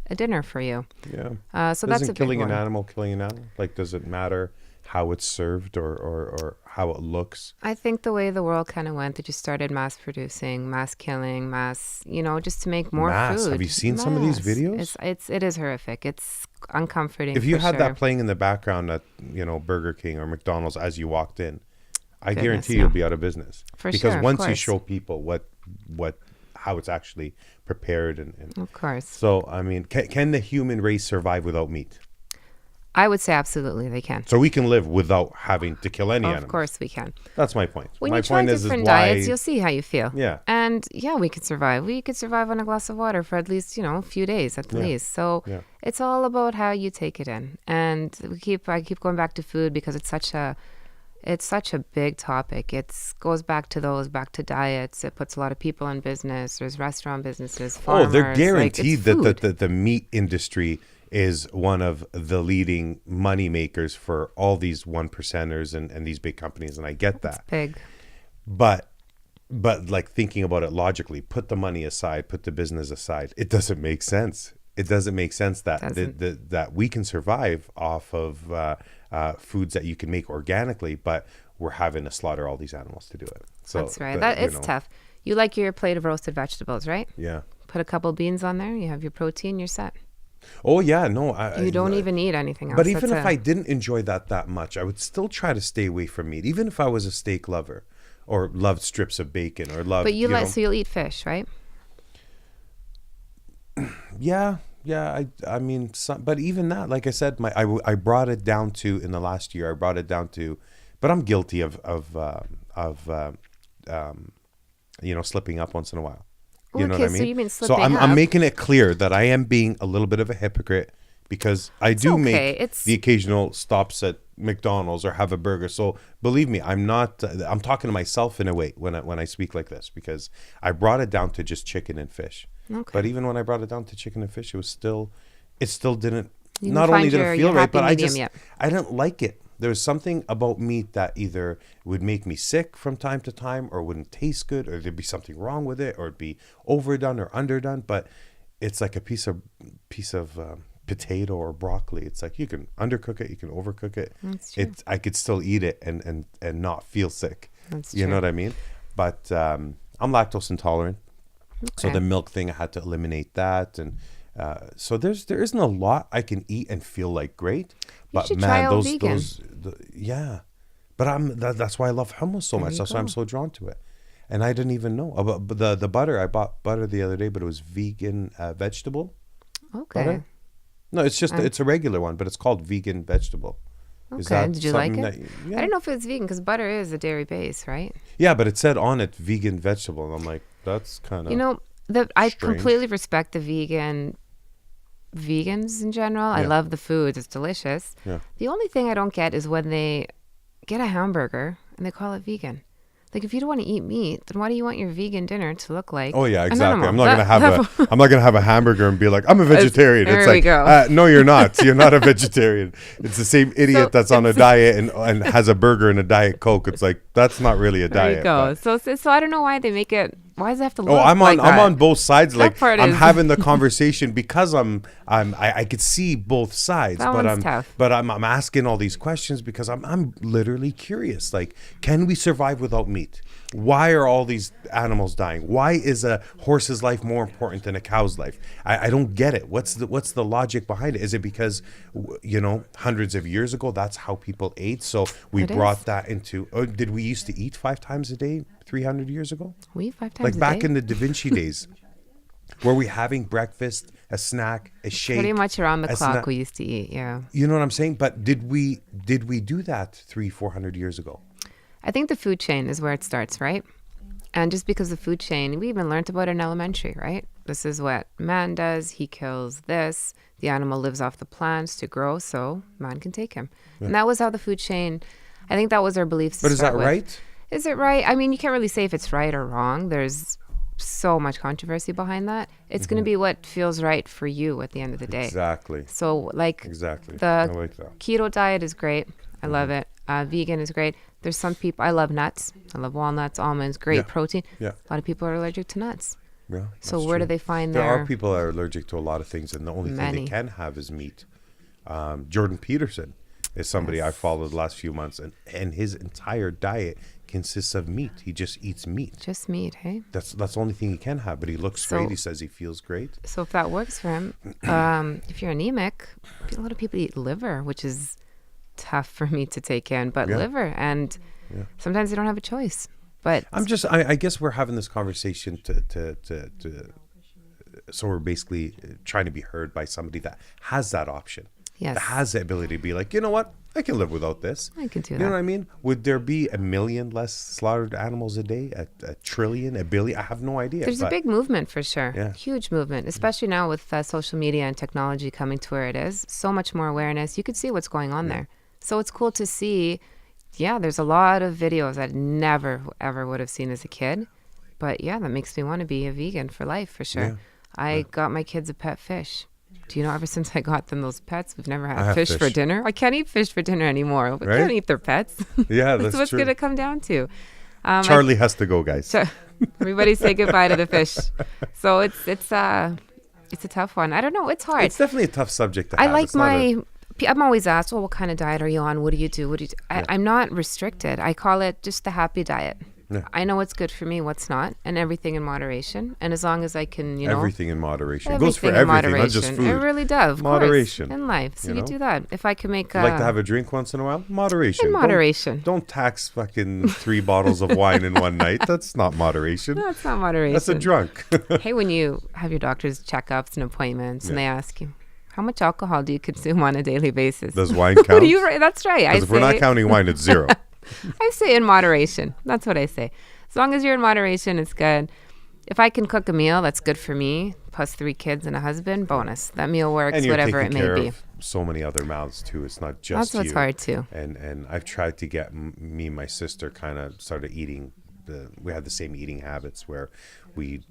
a dinner for you. Yeah. So that's a Isn't big killing one. an animal killing an animal? Like, does it matter how it's served or how it looks? I think the way the world kind of went, they just started mass producing, mass killing, just to make more Mass? food. Have you seen some of these Mass. videos? It is horrific. It's uncomforting. If you for had sure. that playing in the background at, Burger King or McDonald's as you walked in, I Goodness, guarantee no. you'll be out of business. For because sure, of once you course. show people how it's actually prepared and Of course. so, I mean, can the human race survive without meat? I would say absolutely they can. So we can live without having to kill any animals. Of course we can. That's my point. When my you try point different is why, diets, you'll see how you feel. Yeah. And yeah, we could survive. We could survive on a glass of water for at least, a few days at least. So it's all about how you take it in. And I keep going back to food because it's such a big topic. It goes back to diets. It puts a lot of people in business. There's restaurant businesses, farmers. They're guaranteed that the meat industry is one of the leading money makers for all these 1%ers and these big companies, and I get that. It's big. But like thinking about it logically, put the money aside, put the business aside. It doesn't make sense. It doesn't make sense that that we can survive off of foods that you can make organically, but we're having to slaughter all these animals to do it. So that's right. It's tough. You like your plate of roasted vegetables, right? Yeah. Put a couple beans on there. You have your protein. You're set. Oh yeah, no. You don't even need anything else. But even if I didn't enjoy that much, I would still try to stay away from meat. Even if I was a steak lover, or loved strips of bacon, or loved. But so you'll eat fish, right? Yeah. I mean, but even that, like I said, I brought it down to in the last year. I brought it down to, but I'm guilty of slipping up once in a while. You know what I mean? So you mean slipping up. up. I'm making it clear that I am being a little bit of a hypocrite because I do make the occasional stops at McDonald's or have a burger. So believe me, I'm not. I'm talking to myself in a way when I speak like this because I brought it down to just chicken and fish. Okay. But even when I brought it down to chicken and fish, it still didn't. You Not only did it feel right, but I didn't like it. There was something about meat that either would make me sick from time to time or wouldn't taste good or there'd be something wrong with it or it'd be overdone or underdone. But it's like a piece of potato or broccoli. It's like you can undercook it, you can overcook it. That's true. I could still eat it and not feel sick. That's you know what I mean? But I'm lactose intolerant. Okay. So the milk thing, I had to eliminate that. And so there isn't a lot I can eat and feel like great. But man, but that's why I love hummus so much. That's why I'm so drawn to it. And I didn't even know about the butter. I bought butter the other day, but it was vegan vegetable. Okay. Butter. No, it's just it's a regular one, but it's called vegan vegetable. Okay. Did you like it? I don't know if it's vegan because butter is a dairy base, right? Yeah, but it said on it vegan vegetable, and I'm like, that's kind of I completely respect the vegans in general. I love the food. It's delicious. Yeah. The only thing I don't get is when they get a hamburger and they call it vegan. Like if you don't want to eat meat, then why do you want your vegan dinner to look like? Oh yeah, exactly. I'm not gonna have a hamburger and be like, I'm a vegetarian. It's like, no, you're not. You're not a vegetarian. It's the same idiot that's on a diet and has a burger and a Diet Coke. It's like that's not really a diet. There you go. So I don't know why they make it. Why does it have to look? I'm on both sides. Like I'm is having the conversation because I could see both sides. But I'm asking all these questions because I'm literally curious. Like, can we survive without meat? Why are all these animals dying? Why is a horse's life more important than a cow's life? I don't get it. What's the logic behind it? Is it because hundreds of years ago that's how people ate? So we brought that into. Did we used to eat 5 times a day 300 years ago? We eat 5 times like a back day? in the Da Vinci days. Were we having breakfast, a snack, a shake? Pretty much around the clock we used to eat, yeah. You know what I'm saying? But did we do that 300-400 years ago? I think the food chain is where it starts, right? And just because the food chain, we even learned about it in elementary, right? This is what man does. He kills this. The animal lives off the plants to grow, so man can take him. Yeah. And that was how the food chain, I think that was our beliefs. But is that right? Is it right? I mean, you can't really say if it's right or wrong. There's so much controversy behind that. It's going to be what feels right for you at the end of the day. Exactly. So exactly. The I like that. Keto diet is great. I love it. Vegan is great. There's some people, I love nuts. I love walnuts, almonds, great protein. Yeah. A lot of people are allergic to nuts. Yeah. So where do they find There are people that are allergic to a lot of things, and the only thing they can have is meat. Jordan Peterson is somebody I followed the last few months, and his entire diet consists of meat. He just eats meat. Just meat, hey? That's the only thing he can have, but he looks great. He says he feels great. So if that works for him, if you're anemic, a lot of people eat liver, which is tough for me to take in, but liver, and sometimes they don't have a choice. But I guess we're having this conversation to so we're basically trying to be heard by somebody that has that option. Yes. that has the ability to be like, you know what? I can live without this. I can do You that. know what I mean? Would there be 1 million less slaughtered animals a day? A trillion? A billion? I have no idea. There's a big movement for sure. Yeah. Huge movement, especially now with social media and technology coming to where it is. So much more awareness. You could see what's going on there. So it's cool to see. Yeah, there's a lot of videos I never, ever would have seen as a kid. But yeah, that makes me want to be a vegan for life, for sure. Yeah. I got my kids a pet fish. Do you know, ever since I got them those pets, we've never I had have fish for fish. dinner. I can't eat fish for dinner anymore. I Right? can't eat their pets. Yeah, That's that's what's true. going to come down to. Charlie has to go, guys. Everybody say goodbye to the fish. So it's a tough one. I don't know. It's hard. It's definitely a tough subject to I have. like It's not a- I'm always asked, well, what kind of diet are you on? What do you do? What do you do? I'm not restricted. I call it just the happy diet. Yeah. I know what's good for me, what's not, and everything in moderation. And as long as I can, everything in moderation. It goes for everything in everything, not just moderation. food. It really does. Of Moderation, course, in life. So you you know? do that. If I can make You like to have a drink once in a while? Moderation. in moderation. Don't tax fucking 3 bottles of wine in one night. That's not moderation. No, it's not moderation. That's a drunk. Hey, when you have your doctor's checkups and appointments, and they ask you, how much alcohol do you consume on a daily basis? Does wine count? What do you? That's right. Because if we're not counting wine, it's 0. I say in moderation. That's what I say. As long as you're in moderation, it's good. If I can cook a meal that's good for me, plus 3 kids and a husband, bonus. That meal works, And you're whatever it taking may care be. of so many other mouths too. It's not just That's what's you. hard too. And I've tried to get me and my sister kind of started eating. We had the same eating habits where we,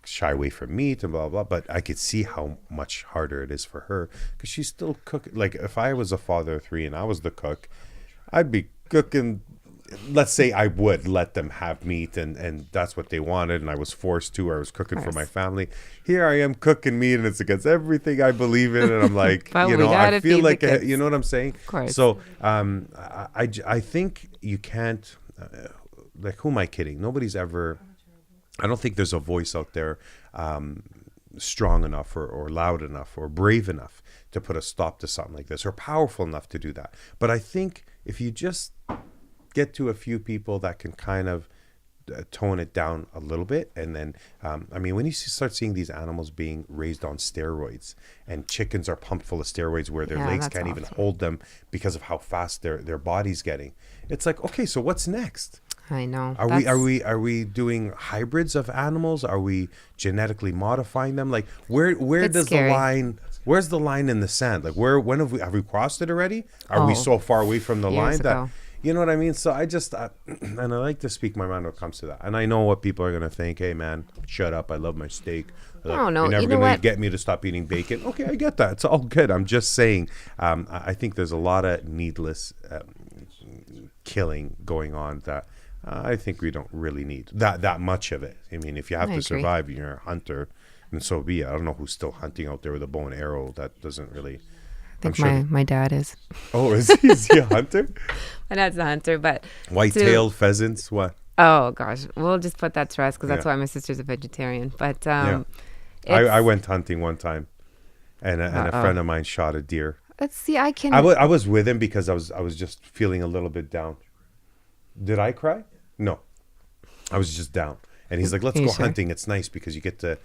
shy away from meat and blah blah. But I could see how much harder it is for her because she's still cooking. Like if I was a father of 3 and I was the cook, I'd be cooking. Let's say I would let them have meat and that's what they wanted and I was forced to, or I was cooking for my fammy. Here I am cooking meat and it's against everything I believe in, and I'm like, But we I gotta feel feed like the kids. you know what I'm saying? Of course. So I think you can't like, who am I kidding? Nobody's ever, I don't think there's a voice out there strong enough or loud enough or brave enough to put a stop to something like this, or powerful enough to do that. But I think if you just get to a few people that can kind of tone it down a little bit, and then when you start seeing these animals being raised on steroids, and chickens are pumped full of steroids where their legs that's can't even awful. hold them because of how fast their body's getting, it's like, okay, so what's next? I know. Are we doing hybrids of animals? Are we genetically modifying them? Like where It's does scary. the line? Where's the line in the sand? Like when have we crossed it already? Are we so far away from the line years that ago. you know what I mean? So I just and I like to speak my mind when it comes to that. And I know what people are gonna think. Hey man, shut up! I love my steak. No, You're never you know gonna what? get me to stop eating bacon. Okay, I get that. It's all good. I'm just saying. I think there's a lot of needless killing going on that. I think we don't really need that much of it. I mean, if you have I to agree. survive, you're a hunter, and so be it. I don't know who's still hunting out there with a bow and arrow. That doesn't really. I think my dad is. Oh, is he a hunter? My dad's a hunter, but White-tailed pheasants, what? oh gosh, we'll just put that to rest because that's Yeah. why my sister's a vegetarian. But Yeah. it's- I went hunting one time, and a friend of mine shot a deer. let's see. I can. I was with him because I was just feeling a little bit down. Did I cry? No, I was just down. And he's like, "Let's Are you go sure? hunting. It's nice because you get to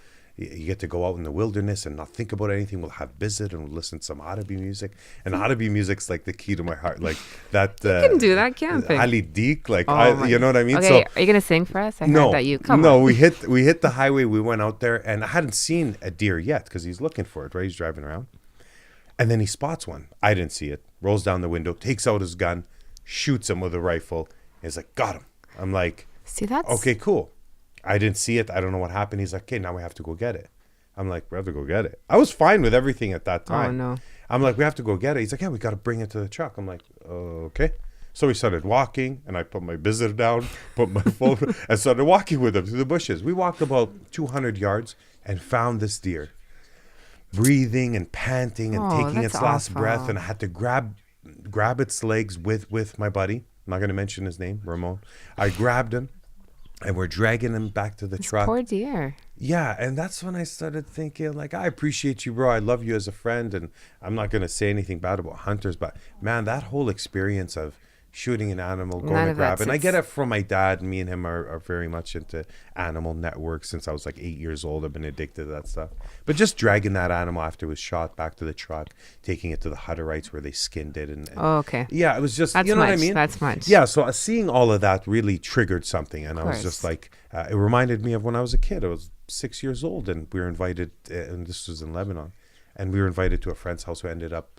go out in the wilderness and not think about anything. We'll have visit and we'll listen to some Arabic music. And Arabic music's like the key to my heart. Like that. you can do that camping. Ali Deek, like Oh you know what I mean? Okay, So are you gonna sing for us? I no, heard that you come no, on. we hit the highway. We went out there, and I hadn't seen a deer yet because he's looking for it. Right, he's driving around, and then he spots one. I didn't see it. Rolls down the window, takes out his gun, shoots him with a rifle. And he's like, "Got him." I'm like, See, that's "Okay, cool." I didn't see it. I don't know what happened. He's like, "Okay, now we have to go get it." I'm like, "We have to go get it." I was fine with everything at that time. Oh no. I'm like, "We have to go get it." He's like, "Yeah, we got to bring it to the truck." I'm like, "Okay." So we started walking, and I put my visitor down, put my phone, and started walking with him through the bushes. We walked about 200 yards and found this deer, breathing and panting and Oh, taking that's its last breath. awful. And I had to grab its legs with my buddy. I'm not going to mention his name, Ramon. I grabbed him, and we're dragging him back to the truck. Poor deer. Yeah, and that's when I started thinking, like, I appreciate you, bro. I love you as a friend, and I'm not going to say anything bad about hunters, but man, that whole experience of shooting an animal, going None to of grab that it. And I sits- get it from my dad. Me and him are very much into animal network since I was like 8 years old. I've been addicted to that stuff. But just dragging that animal after it was shot back to the truck, taking it to the Hutterites where they skinned it. And Oh, okay. yeah, it was just, That's you know much. what I mean? That's much. Yeah, so seeing all of that really triggered something. And I was course. just like, it reminded me of when I was a kid. I was 6 years old and we were invited, and this was in Lebanon. And we were invited to a friend's house who ended up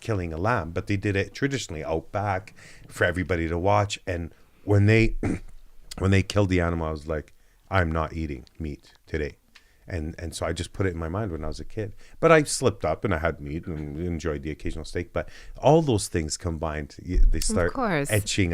killing a lamb, but they did it traditionally out back for everybody to watch. And when they when they killed the animal, I was like, I'm not eating meat today. And so I just put it in my mind when I was a kid. But I slipped up and I had meat and enjoyed the occasional steak. But all those things combined, they start course. etching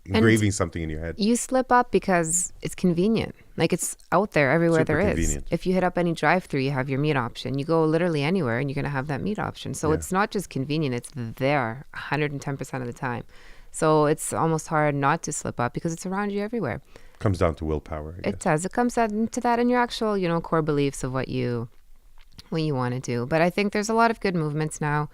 engraving something in your head. You slip up because it's convenient. Like it's out there everywhere Super there is. convenient. If you hit up any drive-through, you have your meat option. You go literally anywhere and you're going to have that meat option. So Yeah. it's not just convenient, it's there 110% of the time. So it's almost hard not to slip up because it's around you everywhere. Comes down to willpower. I guess. It does. It comes down to that and your actual, core beliefs of what you want to do. But I think there's a lot of good movements now.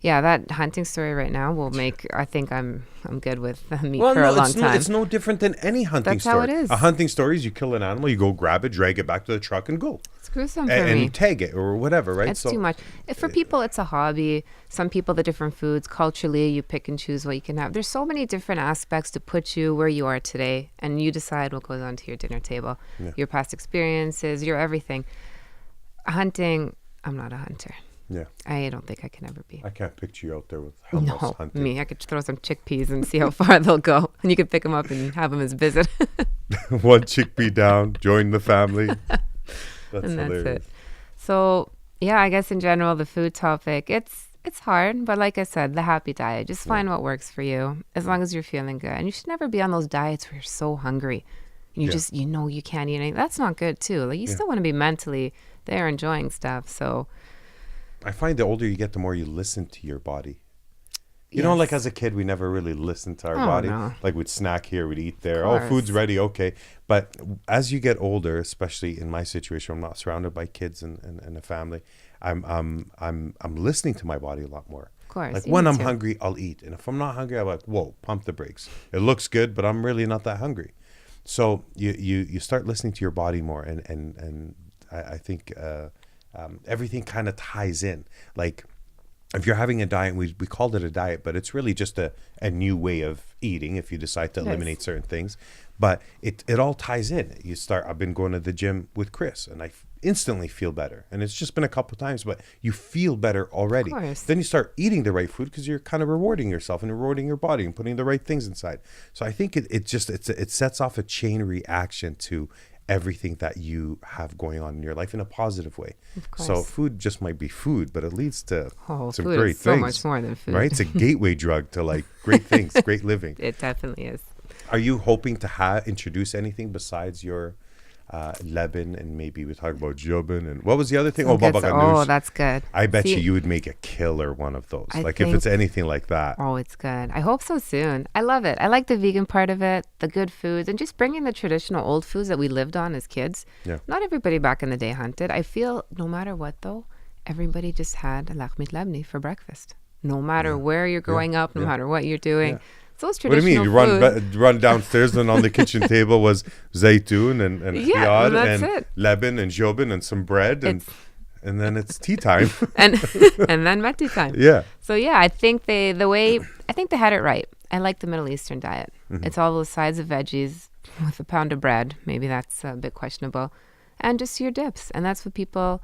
Yeah, that hunting story right now will make. I think I'm good with meat for a long time. It's no different than any hunting That's story. how it is. A hunting story is you kill an animal, you go grab it, drag it back to the truck, and go. It's gruesome for And me. tag it or whatever, right? It's too much. For people, it's a hobby. Some people, the different foods, culturally, you pick and choose what you can have. There's so many different aspects to put you where you are today, and you decide what goes onto your dinner table. Yeah. Your past experiences, your everything. Hunting, I'm not a hunter. Yeah, I don't think I can ever be. I can't picture you out there with helmets No, hunting. me. I could throw some chickpeas and see how far they'll go. And you could pick them up and have them as visit. One chickpea down, join the family. That's And that's hilarious. it. So, yeah, I guess in general, the food topic, it's hard. But like I said, the happy diet, just find what works for you as long as you're feeling good. And you should never be on those diets where you're so hungry. You Yeah. just, you can't eat anything. That's not good, too. Like, you still want to be mentally there enjoying stuff. So, I find the older you get, the more you listen to your body. You know, Yes. like as a kid, we never really listened to our Oh, body. no. Like we'd snack here, we'd eat there. Of Oh, course. food's ready, okay. But as you get older, especially in my situation, I'm not surrounded by kids and a family. I'm listening to my body a lot more. of course. Like you when need I'm to. hungry, I'll eat, and if I'm not hungry, I'm like, whoa, pump the brakes. It looks good, but I'm really not that hungry. So you start listening to your body more, and I think everything kind of ties in. Like if you're having a diet, we called it a diet, but it's really just a new way of eating if you decide to Yes. eliminate certain things. But it all ties in. I've been going to the gym with Chris, and I instantly feel better. And it's just been a couple times, but you feel better already. Of course. Then you start eating the right food because you're kind of rewarding yourself and rewarding your body and putting the right things inside. So I think it sets off a chain reaction to everything that you have going on in your life in a positive way. Of So course. food just might be food, but it leads to some Food great is so things. much more than food. Right? It's a gateway drug to like great things, great living. It definitely is. Are you hoping to introduce anything besides your Lebanon, and maybe we talk about Jobin, and what was the other thing? Oh, Good Baba stuff. Ganoush. Oh, that's good. I bet See- you would make a killer one of those. I Like if think- it's anything like that. Oh, it's good. I hope so soon. I love it. I like the vegan part of it, the good foods, and just bringing the traditional old foods that we lived on as kids. Yeah. Not everybody back in the day hunted. I feel no matter what, though, everybody just had lahmit labni for breakfast. No matter where you're growing up, no matter what you're doing. Yeah. So those What do traditional you mean? You food. run downstairs and on the kitchen table was zaytun and Yeah, khiyar that's and it. Lebanon and Jobin and some bread and then it's tea time. and and then meti time. Yeah. So yeah, I think they had it right. I like the Middle Eastern diet. Mm-hmm. It's all those sides of veggies with a pound of bread. Maybe that's a bit questionable, and just your dips, and that's what people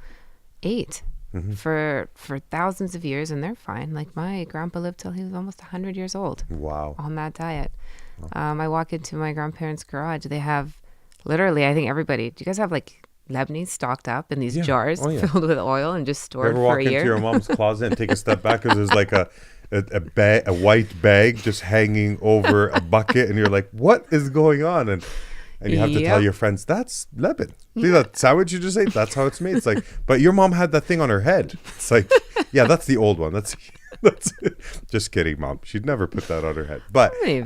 ate Mm-hmm. for thousands of years, and they're fine. Like my grandpa lived till he was almost 100 years old Wow. on that diet. I walk into my grandparents' garage. They have literally, I think everybody. Do you guys have like Lebanese stocked up in these Yeah. jars Oh, yeah. filled with oil and just You stored ever for walk a into year? your mom's closet and take a step back because there's like a white bag just hanging over a bucket, and you're like, what is going on? And you have to tell Yep. your friends, that's Lebanon. See that sandwich you just ate? That's how it's made. It's like, but your mom had that thing on her head. It's like, yeah, that's the old one. That's just kidding, Mom. She'd never put that on her head. But Maybe.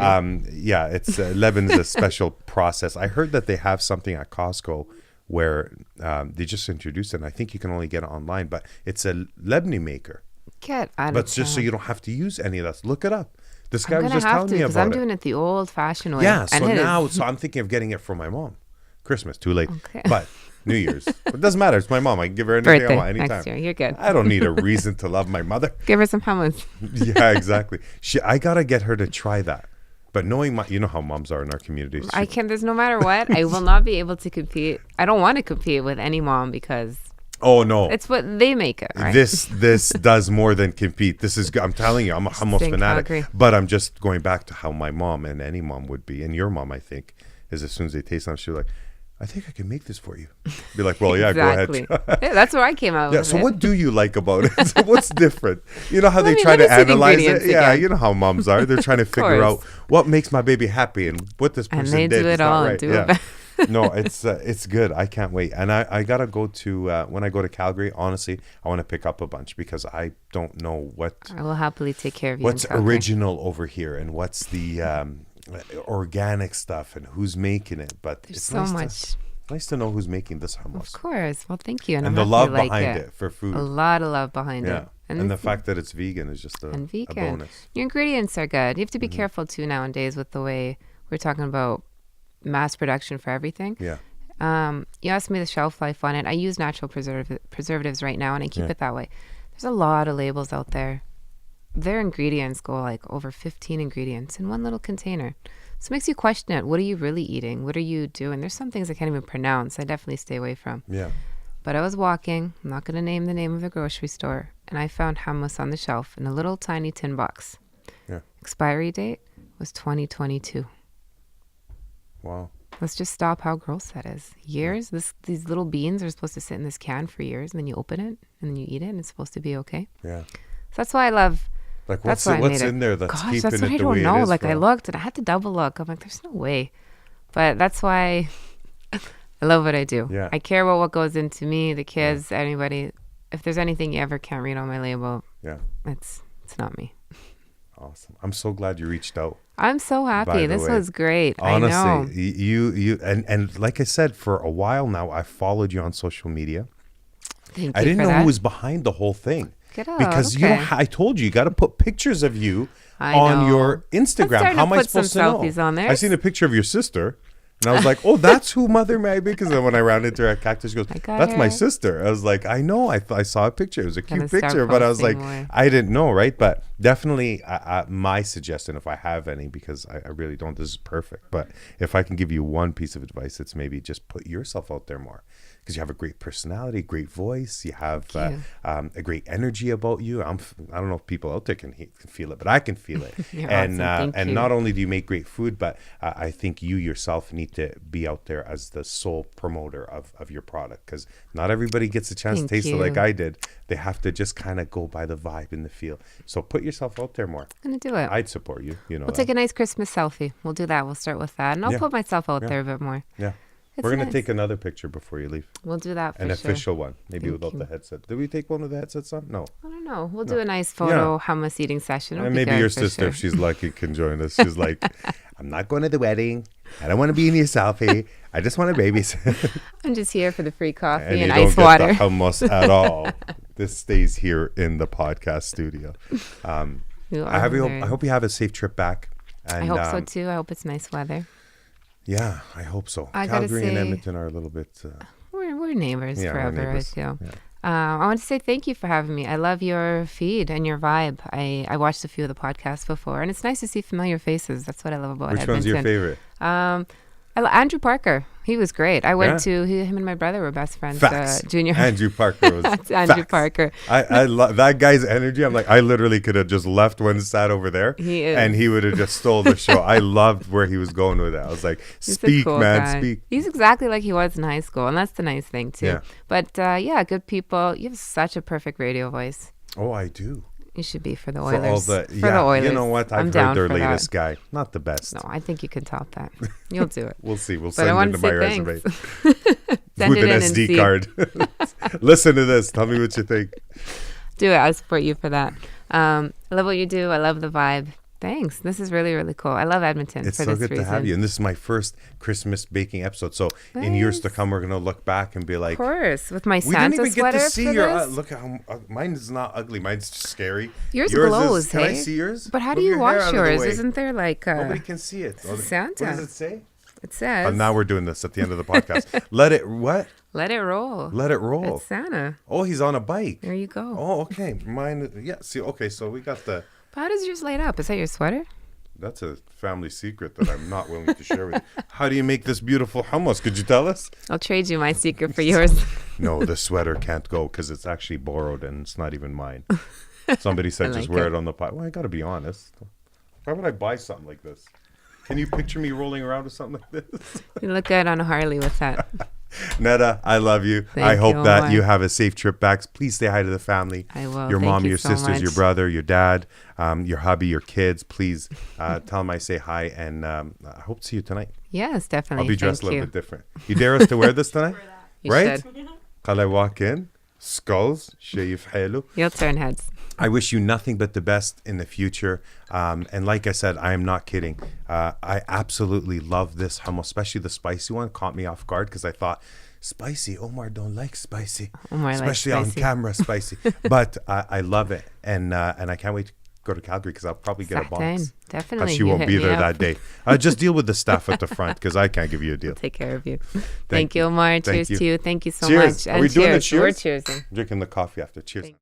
yeah, it's Lebanon's a special process. I heard that they have something at Costco where they just introduced it, and I think you can only get it online, but it's a Lebanese maker. get out of But just so town. you don't have to use any of that. Look it up. This I'm guy was gonna just have telling to me because about I'm it. doing it the old-fashioned way. Yeah, so and it is- now, so I'm thinking of getting it for my mom. Christmas, too late. Okay. But New Year's. It doesn't matter. It's my mom. I can give her anything birthday I want anytime. next year. You're good. I don't need a reason to love my mother. Give her some hummus. Yeah, exactly. I got to get her to try that. But knowing you know how moms are in our community. I can. There's no matter what. I will not be able to compete. I don't want to compete with any mom because Oh, no. it's what they make it. Right. This does more than compete. This is, I'm telling you, I'm a hummus in fanatic. Calgary. But I'm just going back to how my mom and any mom would be, and your mom, I think, is as soon as they taste them, she's like, I think I can make this for you. Be like, well, yeah, exactly. go ahead. Yeah, that's where I came out. Yeah, with so it. what do you like about it? So what's different? You know how they Let me- try let to me see the analyze it? ingredients Yeah, again. you know how moms are. They're trying to figure out course. what makes my baby happy and what this And person they did do is it not all and right. do it Yeah. better. No, it's good. I can't wait. And I got to go to, when I go to Calgary, honestly, I want to pick up a bunch because I don't know what I will happily take care of you. what's in Calgary. original over here and what's the organic stuff and who's making it. But There's it's so nice much. nice to know who's making this Of hummus. course. Well, thank you. And I'm the happy love you like behind it for food. A lot of love behind Yeah. it. And the fact that it's vegan is just a and vegan. bonus. Your ingredients are good. You have to Mm-hmm. be careful too nowadays with the way we're talking about mass production for everything. Yeah. You asked me the shelf life on it. I use natural preservatives right now, and I keep Yeah. it that way. There's a lot of labels out there. Their ingredients go like over 15 ingredients in one little container. So it makes you question it. What are you really eating? What are you doing? There's some things I can't even pronounce. I definitely stay away from. Yeah. But I was walking, I'm not going to name the name of the grocery store, and I found hummus on the shelf in a little tiny tin box. Yeah. Expiry date was 2022. Wow. Let's just stop how gross that is. Years, these little beans are supposed to sit in this can for years, and then you open it, and then you eat it, and it's supposed to be okay. Yeah. So that's why I love. Like That's what's why I what's made in it. there that's Gosh, keeping that's what it I the don't way know. it is? Like I from? looked, and I had to double look. I'm like, there's no way. But that's why I love what I do. Yeah. I care about what goes into me, the kids, anybody. If there's anything you ever can't read on my label, Yeah. it's not me. Awesome. I'm so glad you reached out. I'm so By happy. the This way, was great. I know. Honestly, you and like I said, for a while now, I followed you on social media. Thank I you didn't for know that. who was behind the whole thing. Get out. Because you okay. don't I told you got to put pictures of you I on know. your Instagram. starting How to am I put some supposed to know? selfies on there. I seen a picture of your sister, and I was like, "Oh, that's who Mother May be." Because then when I ran into her at Cactus, she goes, I got "That's my her. sister." I was like, "I know. I saw a picture. It was a Gotta cute start picture," but I was like, posting more. I didn't know, right? But definitely, my suggestion, if I have any, because I really don't. This is perfect. But if I can give you one piece of advice, it's maybe just put yourself out there more. Because you have a great personality, great voice. You have a great energy about you. I don't know if people out there can feel it, but I can feel it. You're and awesome. Thank you. not only do you make great food, but I think you yourself need to be out there as the sole promoter of your product. Because not everybody gets a chance Thank to taste it you. like I did. They have to just kind of go by the vibe and the feel. So put yourself out there more. I'm going to do it. I'd support you. You know, We'll take a nice Christmas selfie. We'll do that. We'll start with that. And I'll Yeah. put myself out Yeah. there a bit more. yeah. It's We're gonna nice. take another picture before you leave. We'll do that for An sure. official one, maybe Thank without you. the headset. Did we take one with the headsets on? No. I don't know. We'll do a nice photo hummus eating session. It'll And be maybe good your for sister, sure. if she's lucky, can join us. She's like, I'm not going to the wedding. I don't want to be in your selfie. I just want to babysit. I'm just here for the free coffee and and, you don't ice get water. the hummus at all. This stays here in the podcast studio. You I are hope hilarious. you have a safe trip back. And, I hope so too. I hope it's nice weather. Yeah, I hope so. I gotta Calgary and say- Edmonton are a little bit. We're neighbors Yeah, we're forever, neighbors. I feel. Yeah. I want to say thank you for having me. I love your feed and your vibe. I watched a few of the podcasts before, and it's nice to see familiar faces. That's what I love about Which Edmonton. one's your favorite? Andrew Parker. He was great. I went Yeah. to him and my brother were best friends. Facts. Junior. Andrew Parker was. That's Andrew facts. Parker. I love that guy's energy. I'm like, I literally could have just left one sat over there, He is. and he would have just stole the show. I loved where he was going with it. I was like, He's a speak, cool man, guy. speak. He's exactly like he was in high school, and that's the nice thing too. Yeah. But yeah, good people. You have such a perfect radio voice. Oh, I do. You should be for the For all Oilers. the For the Oilers. you know what? I'm I've down heard their for that. latest guy. Not the best. No, I think you can top that. You'll do it. We'll see. We'll But I send want it to to my say resume thanks. Send with it an in and SD see. card. Listen to this. Tell me what you think. Do it. I support you for that. I love what you do. I love the vibe. Thanks. This is really, really cool. I love Edmonton It's for so this good reason. to have you. And this is my first Christmas baking episode. So in years to come, we're going to look back and be like, Of course, with my we Santa didn't even sweater get to see for your, this. look at how, mine is not ugly. Mine's just scary. Yours glows, Can I hey? see yours? But how do Move you your hair wash out of the yours? way. Isn't there like Nobody can see it. Santa. What does it say? It says, Now we're doing this at the end of the podcast. Let it roll. let it roll. Let it roll. It's Santa. Oh, he's on a bike. There you go. Oh, okay. Mine, yeah. See, okay, so we got the... But how does yours light up? Is that your sweater? That's a family secret that I'm not willing to share with you. How do you make this beautiful hummus? Could you tell us? I'll trade you my secret for yours. No, the sweater can't go because it's actually borrowed and it's not even mine. Somebody said just like wear it. it on the pot. Well, I got to be honest. Why would I buy something like this? Can you picture me rolling around with something like this? You look good on a Harley with that. Netta, I love you. Thank I hope you, that Omar. you have a safe trip back. Please say hi to the family. I will. Your Thank mom, you your so sisters, your much. brother, your dad, your hubby, your kids. Please tell them I say hi, and I hope to see you tonight. Yes, definitely. I'll be dressed Thank a you. little bit different. You dare us to wear this tonight? You Right? should. Can I walk in? Skulls, شايف حلو. You'll turn heads. I wish you nothing but the best in the future. And like I said, I am not kidding. I absolutely love this hummus, especially the spicy one. Caught me off guard because I thought, spicy, Omar don't like spicy. Omar likes especially spicy. on camera, spicy. But I love it. And I can't wait to go to Calgary because I'll probably get a box. Satin. Definitely. But she You won't hit be me there up. that day. Just deal with the staff at the front because I can't give you a deal. Take care of you. Thank you, Omar. Thank Cheers you. to you. Thank you so Cheers. much. Are we doing a We're cheers? cheersing. Drinking the coffee after. Cheers. Thank